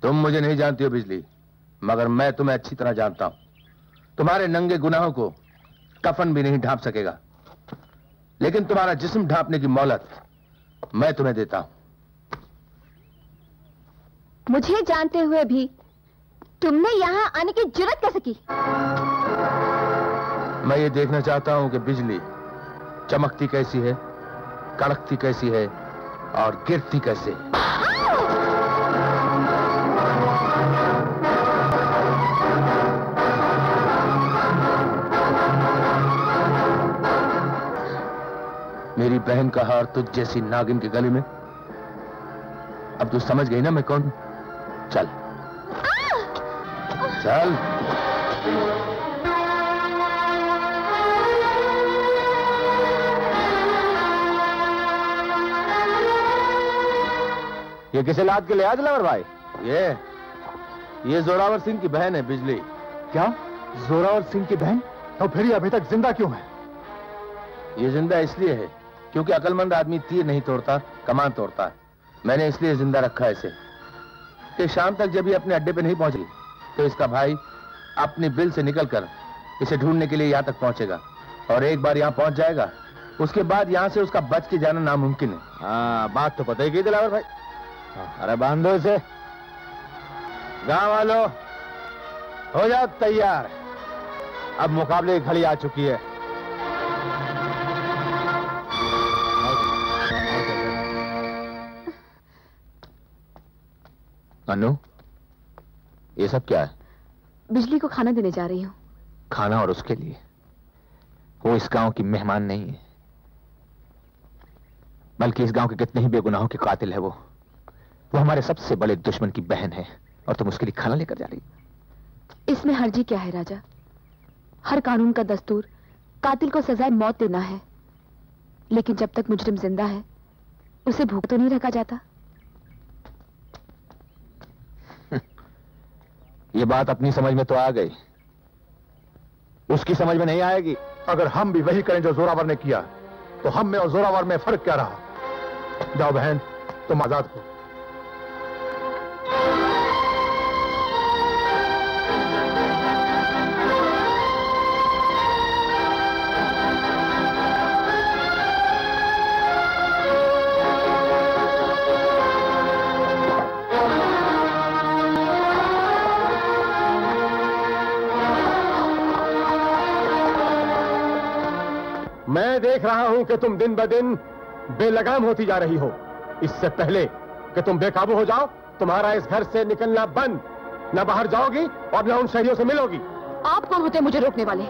तुम मुझे नहीं जानती हो बिजली, मगर मैं तुम्हें अच्छी तरह जानता हूं। तुम्हारे नंगे गुनाहों को कफन भी नहीं ढांप सकेगा, लेकिन तुम्हारा जिस्म ढांपने की मोहलत मैं तुम्हें देता हूं। मुझे जानते हुए भी तुमने यहां आने की जुर्रत कैसे की? मैं ये देखना चाहता हूं कि बिजली चमकती कैसी है, कड़कती कैसी है और गिरती कैसे है। मेरी बहन का हार तुझ जैसी नागिन के गले में। अब तू समझ गई ना मैं कौन हूं? चल चल। ये किसे लाद के ले आया दिलावर भाई? ये जोरावर सिंह की बहन है बिजली। क्या? जोरावर सिंह की बहन? तो फिर ये अभी तक जिंदा क्यों है? ये जिंदा इसलिए है क्योंकि अकलमंद आदमी तीर नहीं तोड़ता, कमान तोड़ता है। मैंने इसलिए जिंदा रखा है इसे कि शाम तक जब ये अपने अड्डे पे नहीं पहुंची तो इसका भाई अपनी बिल से निकलकर इसे ढूंढने के लिए यहां तक पहुंचेगा, और एक बार यहां पहुंच जाएगा उसके बाद यहां से उसका बच के जाना नामुमकिन है। हाँ, बात तो पता ही की दिलावर भाई। अरे बांधो इसे। गांव वालों हो जाओ तैयार, अब मुकाबले की घड़ी आ चुकी है। अनु, ये सब क्या है? बिजली को खाना देने जा रही हूँ। खाना? और उसके लिए? वो इस गांव की मेहमान नहीं है, बल्कि इस गांव के कितने ही बेगुनाहों के कातिल है। वो हमारे सबसे बड़े दुश्मन की बहन है, और तुम उसके लिए खाना लेकर जा रही? इसमें हर्जी क्या है राजा? हर कानून का दस्तूर कातिल को सजाए मौत देना है, लेकिन जब तक मुजरिम जिंदा है उसे भूख तो नहीं रखा जाता। ये बात अपनी समझ में तो आ गई, उसकी समझ में नहीं आएगी। अगर हम भी वही करें जो जोरावर ने किया तो हम में और जोरावर में फर्क क्या रहा? जाओ बहन, तुम आजाद हो। मैं देख रहा हूं कि तुम दिन ब दिन बेलगाम होती जा रही हो। इससे पहले कि तुम बेकाबू हो जाओ, तुम्हारा इस घर से निकलना बंद। न बाहर जाओगी और न उन शहरियों से मिलोगी। आप कौन होते हैं मुझे रोकने वाले?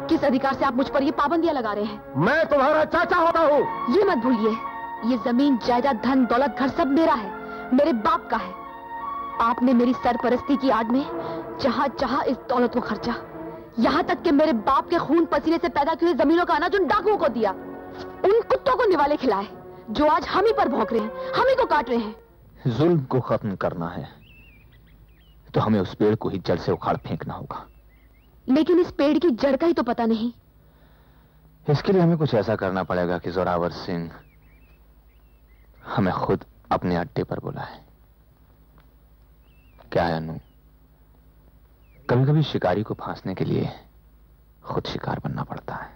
किस अधिकार से आप मुझ पर ये पाबंदियां लगा रहे हैं? मैं तुम्हारा चाचा होता हूँ। ये मत भूलिए, ये जमीन, जायदाद, धन दौलत, घर सब मेरा है, मेरे बाप का है। आपने मेरी सरपरस्ती की आड़ में जहां चाहा इस दौलत को खर्चा, यहाँ तक कि मेरे बाप के खून पसीने से पैदा की हुई जमीनों का अनाज उन डाकुओं को दिया, उन कुत्तों को निवाले खिलाए जो आज हम ही पर भौंक रहे हैं, हम ही को काट रहे हैं। जुल्म को खत्म करना है तो हमें उस पेड़ को ही जड़ से उखाड़ फेंकना होगा। लेकिन इस पेड़ की जड़ का ही तो पता नहीं। इसके लिए हमें कुछ ऐसा करना पड़ेगा कि जोरावर सिंह हमें खुद अपने अड्डे पर बुलाए। क्या है अनु, कभी कभी शिकारी को फांसने के लिए खुद शिकार बनना पड़ता है।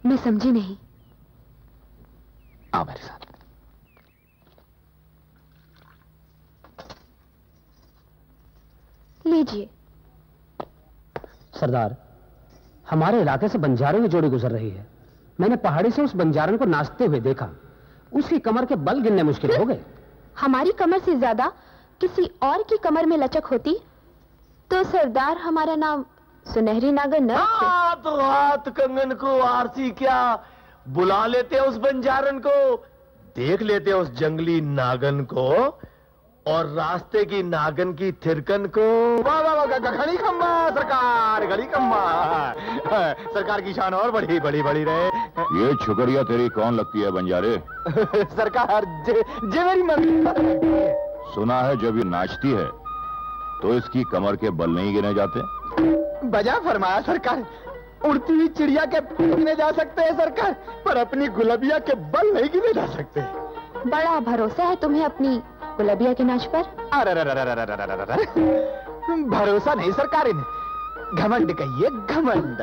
मैं समझी नहीं। आओ मेरे साथ। लीजिए। सरदार, हमारे इलाके से बंजारों की जोड़ी गुजर रही है। मैंने पहाड़ी से उस बंजारन को नाचते हुए देखा। उसकी कमर के बल गिनने मुश्किल हो गए। हमारी कमर से ज्यादा किसी और की कमर में लचक होती तो सरदार हमारा नाम सुनहरी नागर न हाथ हाथ कंगन को आरसी क्या बुला लेते उस बंजारन को, देख लेते उस जंगली नागन को और रास्ते की नागन की थिरकन को। वाह वाह वाह, घड़ी खम्बा सरकार, घड़ी खम्बा सरकार की शान और बड़ी बड़ी बड़ी रहे। ये छुकरिया तेरी कौन लगती है बंजारे? सरकार जे मेरी मन। सुना है जब ये नाचती है तो इसकी कमर के बल नहीं गिने जाते। बजा फरमाया सरकार, उड़ती हुई चिड़िया के गिने जा सकते हैं सरकार, पर अपनी गुलबिया के बल नहीं गिने जा सकते। बड़ा भरोसा है तुम्हें अपनी गुलबिया के नाच पर? भरोसा नहीं सरकार, इन्हें घमंड कहिए, घमंड।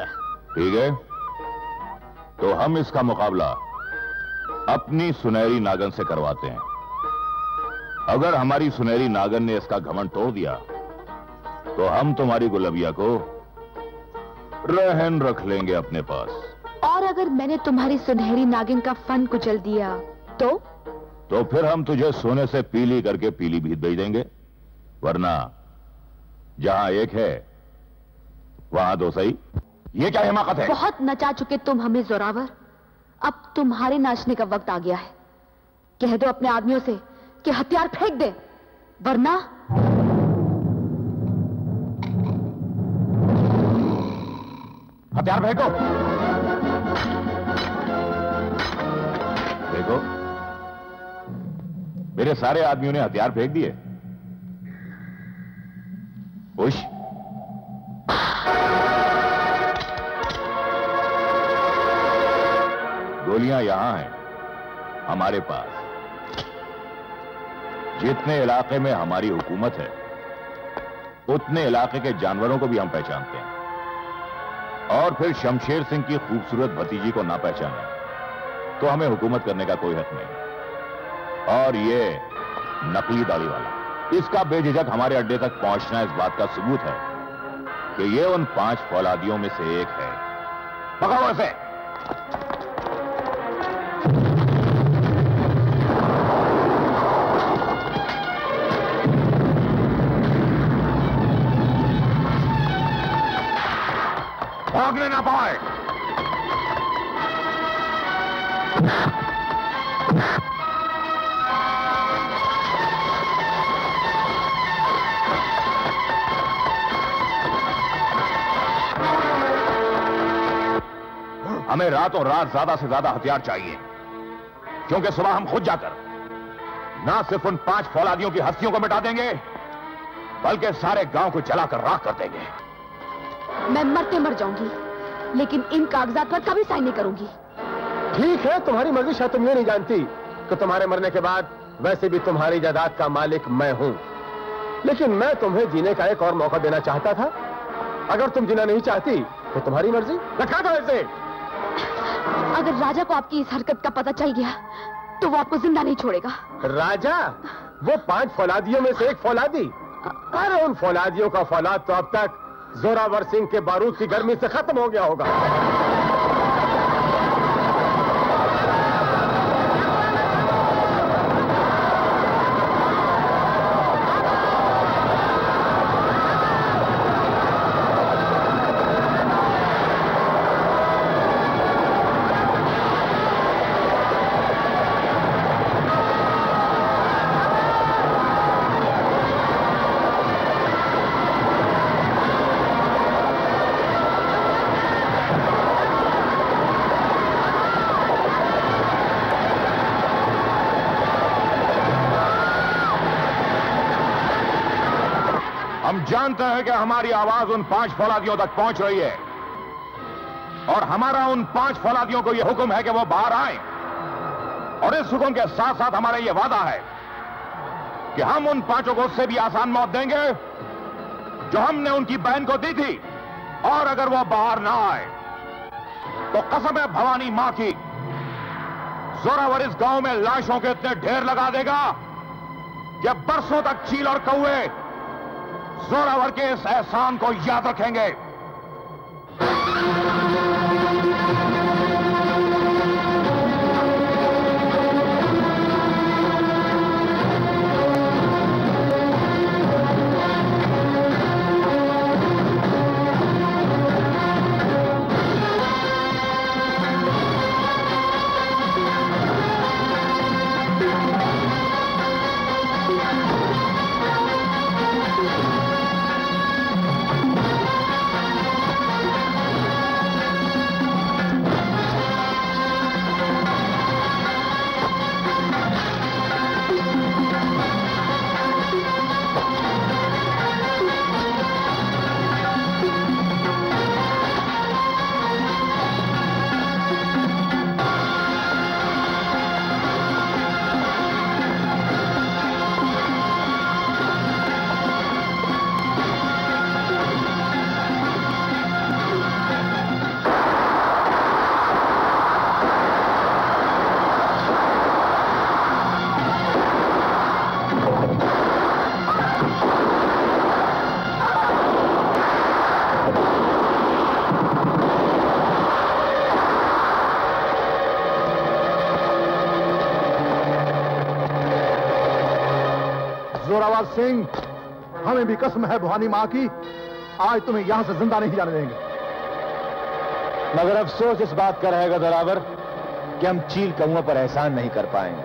ठीक है, तो हम इसका मुकाबला अपनी सुनहरी नागन से करवाते हैं। अगर हमारी सुनहरी नागन ने इसका घमंड तोड़ दिया तो हम तुम्हारी गुलबिया को रहन रख लेंगे अपने पास। और अगर मैंने तुम्हारी सुनहरी नागिन का फन कुचल दिया तो फिर हम तुझे सोने से पीली करके पीली भीत भेज देंगे, वरना जहां एक है वहां दो सही। ये क्या हिमाकत है? बहुत नचा चुके तुम हमें जोरावर, अब तुम्हारे नाचने का वक्त आ गया है। कह दो अपने आदमियों से कि हथियार फेंक दे, वरना हथियार फेंको। देखो, मेरे सारे आदमियों ने हथियार फेंक दिए। खुश? गोलियां यहां हैं हमारे पास। जितने इलाके में हमारी हुकूमत है उतने इलाके के जानवरों को भी हम पहचानते हैं, और फिर शमशेर सिंह की खूबसूरत भतीजी को ना पहचाने तो हमें हुकूमत करने का कोई हक नहीं। और ये नकली दाढ़ी वाला, इसका बेझिझक हमारे अड्डे तक पहुंचना इस बात का सबूत है कि ये उन 5 फौलादियों में से एक है। पकड़ो इसे। भागने ना पाए। हमें रातों रात ज्यादा से ज्यादा हथियार चाहिए, क्योंकि सुबह हम खुद जाकर ना सिर्फ उन 5 फौलादियों की हस्तियों को मिटा देंगे, बल्कि सारे गांव को जलाकर राख कर देंगे। मैं मरते मर जाऊंगी, लेकिन इन कागजात पर कभी साइन नहीं करूंगी। ठीक है, तुम्हारी मर्जी। शायद तुम ये नहीं जानती कि तुम्हारे मरने के बाद वैसे भी तुम्हारी जायदाद का मालिक मैं हूं, लेकिन मैं तुम्हें जीने का एक और मौका देना चाहता था। अगर तुम जीना नहीं चाहती तो तुम्हारी मर्जी। रखा था इसे। अगर राजा को आपकी इस हरकत का पता चल गया तो वो आपको जिंदा नहीं छोड़ेगा। राजा? वो 5 फौलादियों में से एक फौलादी? अरे उन फौलादियों का फौलाद तो अब तक जोरावर सिंह के बारूद की गर्मी से खत्म हो गया होगा। हम जानते हैं कि हमारी आवाज उन 5 फौलादियों तक पहुंच रही है और हमारा उन 5 फौलादियों को यह हुक्म है कि वो बाहर आए। और इस हुक्म के साथ साथ हमारा यह वादा है कि हम उन 5 को उससे भी आसान मौत देंगे जो हमने उनकी बहन को दी थी। और अगर वो बाहर ना आए तो कसम है भवानी मां की, जोरावर इस गांव में लाशों के इतने ढेर लगा देगा कि बरसों तक चील और कौवे जोरावर के इस एहसान को याद रखेंगे। जोरावर सिंह, हमें भी कसम है भवानी मां की, आज तुम्हें यहां से जिंदा नहीं जाने देंगे। मगर अफसोस इस बात का रहेगा जोरावर कि हम चील कौओं पर एहसान नहीं कर पाएंगे,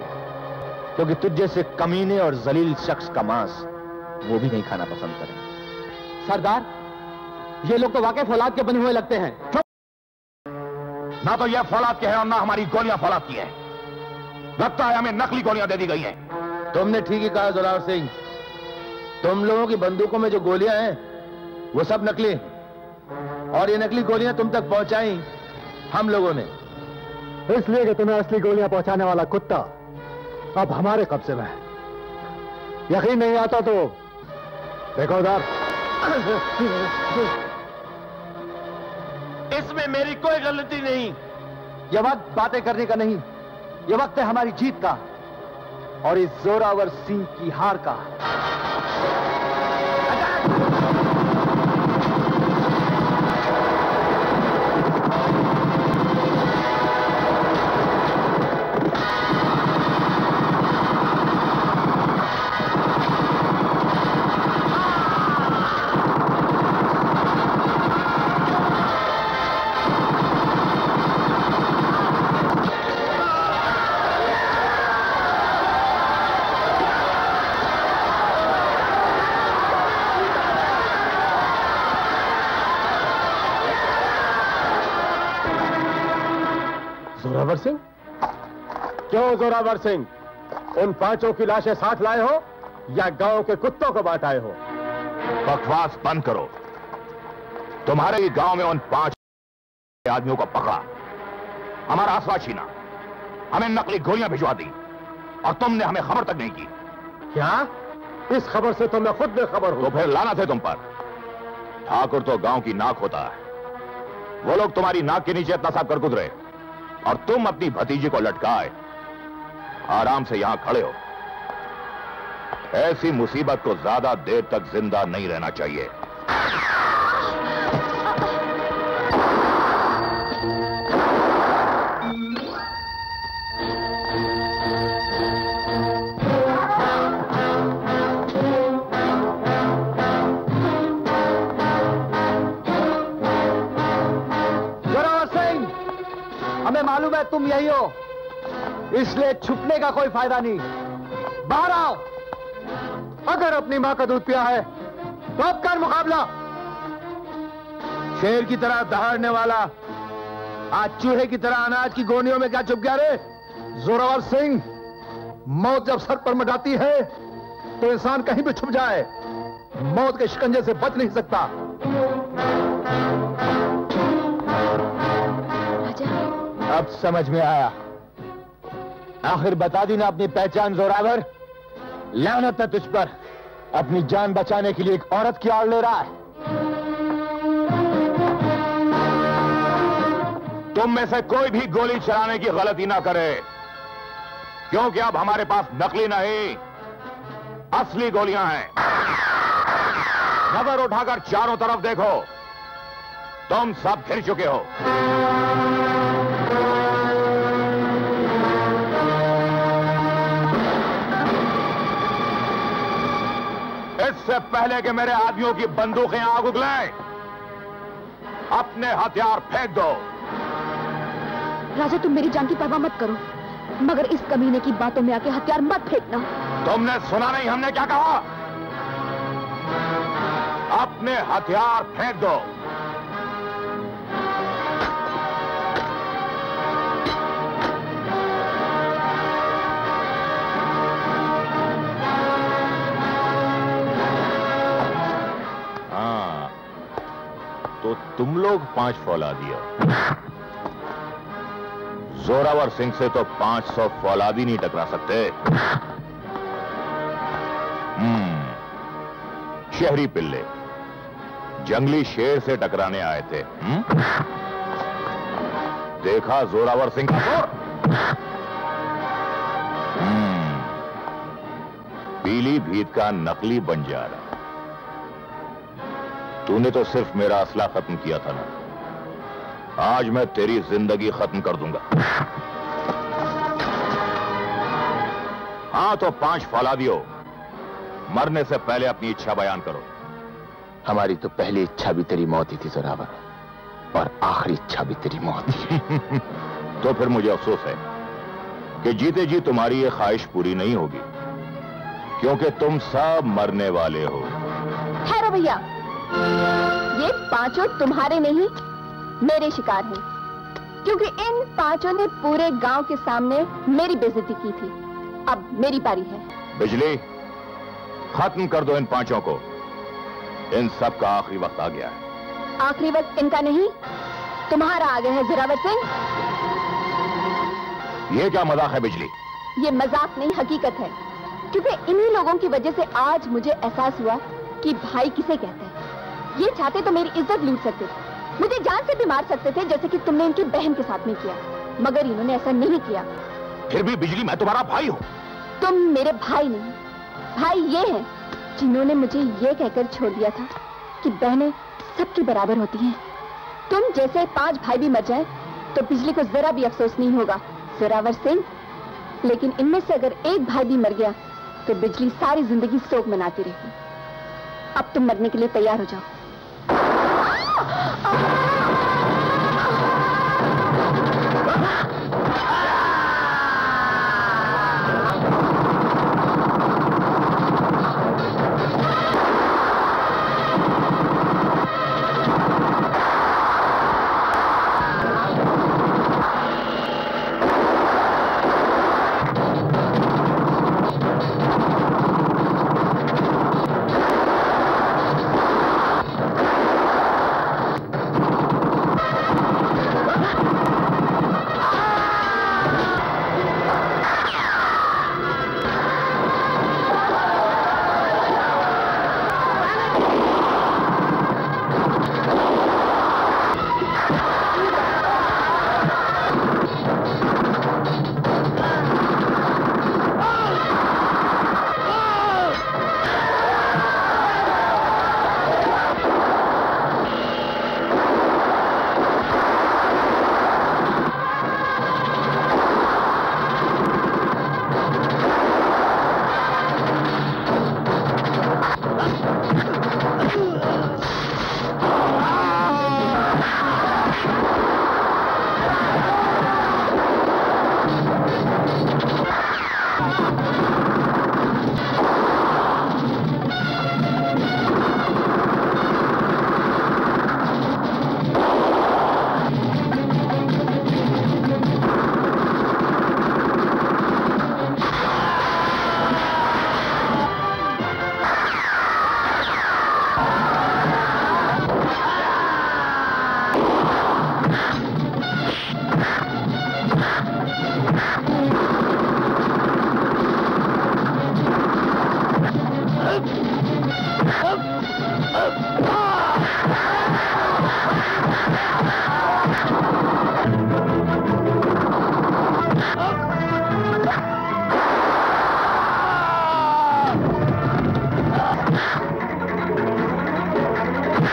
क्योंकि तुझ जैसे कमीने और जलील शख्स का मांस वो भी नहीं खाना पसंद करेंगे। सरदार, ये लोग तो वाकई फौलाद के बने हुए लगते हैं। ना तो यह फौलाद के हैं और ना हमारी गोलियां फौलाद की हैं। लगता है हमें नकली गोलियां दे दी गई हैं। तुमने ठीक ही कहा जोरावर सिंह, तुम लोगों की बंदूकों में जो गोलियां हैं वो सब नकली, और ये नकली गोलियां तुम तक पहुंचाई हम लोगों ने, इसलिए कि तुम्हें असली गोलियां पहुंचाने वाला कुत्ता अब हमारे कब्जे में है। यकीन नहीं आता तो देखो उधर। इसमें मेरी कोई गलती नहीं। यह वक्त बातें करने का नहीं, यह वक्त है हमारी जीत का और इस जोरावर सिंह की हार का। जोरावर सिंह? क्यों जोरावर सिंह, उन 5 की लाशें साथ लाए हो या गांव के कुत्तों को बांट आए हो? बकवास बंद करो। तुम्हारे ही गांव में उन 5 आदमियों को पकड़ा, हमारा आसरा छीना, हमें नकली गोलियां भिजवा दी और तुमने हमें खबर तक नहीं की। क्या? इस खबर से तो मैं खुद बेखबर हूं। तो फिर लानत है तुम पर। ठाकुर तो गांव की नाक होता है, वो लोग तुम्हारी नाक के नीचे इतना सा कर गुजरे और तुम अपनी भतीजी को लटकाए आराम से यहां खड़े हो। ऐसी मुसीबत को ज्यादा देर तक जिंदा नहीं रहना चाहिए। हमें मालूम है तुम यही हो, इसलिए छुपने का कोई फायदा नहीं। बाहर आओ। अगर अपनी मां का दूध पिया है तो अब कर मुकाबला। शेर की तरह दहाड़ने वाला आज चूहे की तरह अनाज की गोनियों में क्या छुप गया रे? जोरावर सिंह, मौत जब सर पर मटाती है तो इंसान कहीं भी छुप जाए, मौत के शिकंजे से बच नहीं सकता। अब समझ में आया, आखिर बता दी ना अपनी पहचान जोरावर। लानत है तुझ पर, अपनी जान बचाने के लिए एक औरत की आड़ ले रहा है। तुम में से कोई भी गोली चलाने की गलती ना करे, क्योंकि अब हमारे पास नकली नहीं असली गोलियां हैं। नजर उठाकर चारों तरफ देखो, तुम सब घिर चुके हो। इससे पहले कि मेरे आदमियों की बंदूकें आग उगलें, अपने हथियार फेंक दो। राजा, तुम मेरी जान की परवाह मत करो, मगर इस कमीने की बातों में आके हथियार मत फेंकना। तुमने सुना नहीं हमने क्या कहा? अपने हथियार फेंक दो। हाँ, तो तुम लोग 5 फौलादी हो। जोरावर सिंह से तो 500 फौलादी नहीं टकरा सकते। शहरी पिल्ले जंगली शेर से टकराने आए थे। देखा जोरावर सिंह का जोर? पीली भीत का नकली बन जा रहा। तूने तो सिर्फ मेरा असला खत्म किया था ना, आज मैं तेरी जिंदगी खत्म कर दूंगा। हाँ, तो 5 फौलादियों, मरने से पहले अपनी इच्छा बयान करो। हमारी तो पहली इच्छा भी तेरी मौत ही थी जोरावर, और आखिरी इच्छा भी तेरी मौत ही। तो फिर मुझे अफसोस है कि जीते जी तुम्हारी ये ख्वाहिश पूरी नहीं होगी, क्योंकि तुम सब मरने वाले हो। ठहरो भैया, ये 5 तुम्हारे नहीं मेरे शिकार हैं, क्योंकि इन 5 ने पूरे गांव के सामने मेरी बेइज्जती की थी। अब मेरी बारी है। बिजली, खत्म कर दो इन 5 को। इन सब का आखिरी वक्त आ गया है। आखिरी वक्त इनका नहीं, तुम्हारा आ गया है जोरावर सिंह। ये क्या मजाक है बिजली? ये मजाक नहीं, हकीकत है, क्योंकि इन्हीं लोगों की वजह से आज मुझे एहसास हुआ कि भाई किसे कहते हैं। ये चाहते तो मेरी इज्जत लूट सकते थे, मुझे जान से भी मार सकते थे, जैसे कि तुमने इनकी बहन के साथ में किया, मगर इन्होंने ऐसा नहीं किया। फिर भी बिजली, मैं तुम्हारा भाई हूँ। तुम मेरे भाई नहीं, भाई ये हैं जिन्होंने मुझे ये कहकर छोड़ दिया था कि बहनें सबकी बराबर होती हैं। तुम जैसे 5 भाई भी मर जाए तो बिजली को जरा भी अफसोस नहीं होगा जोरावर सिंह, लेकिन इनमें से अगर एक भाई भी मर गया तो बिजली सारी जिंदगी शोक मनाती रहेगी। अब तुम मरने के लिए तैयार हो जाओ।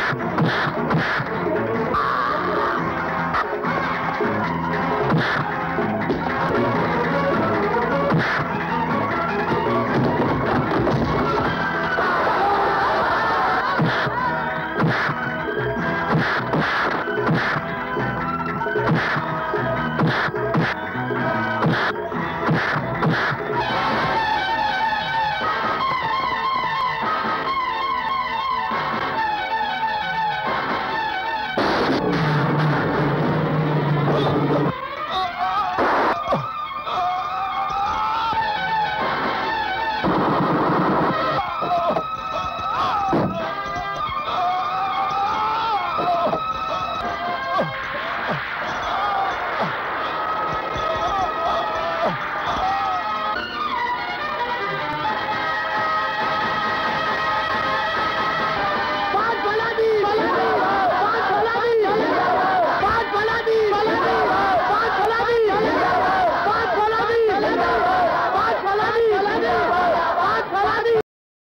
है।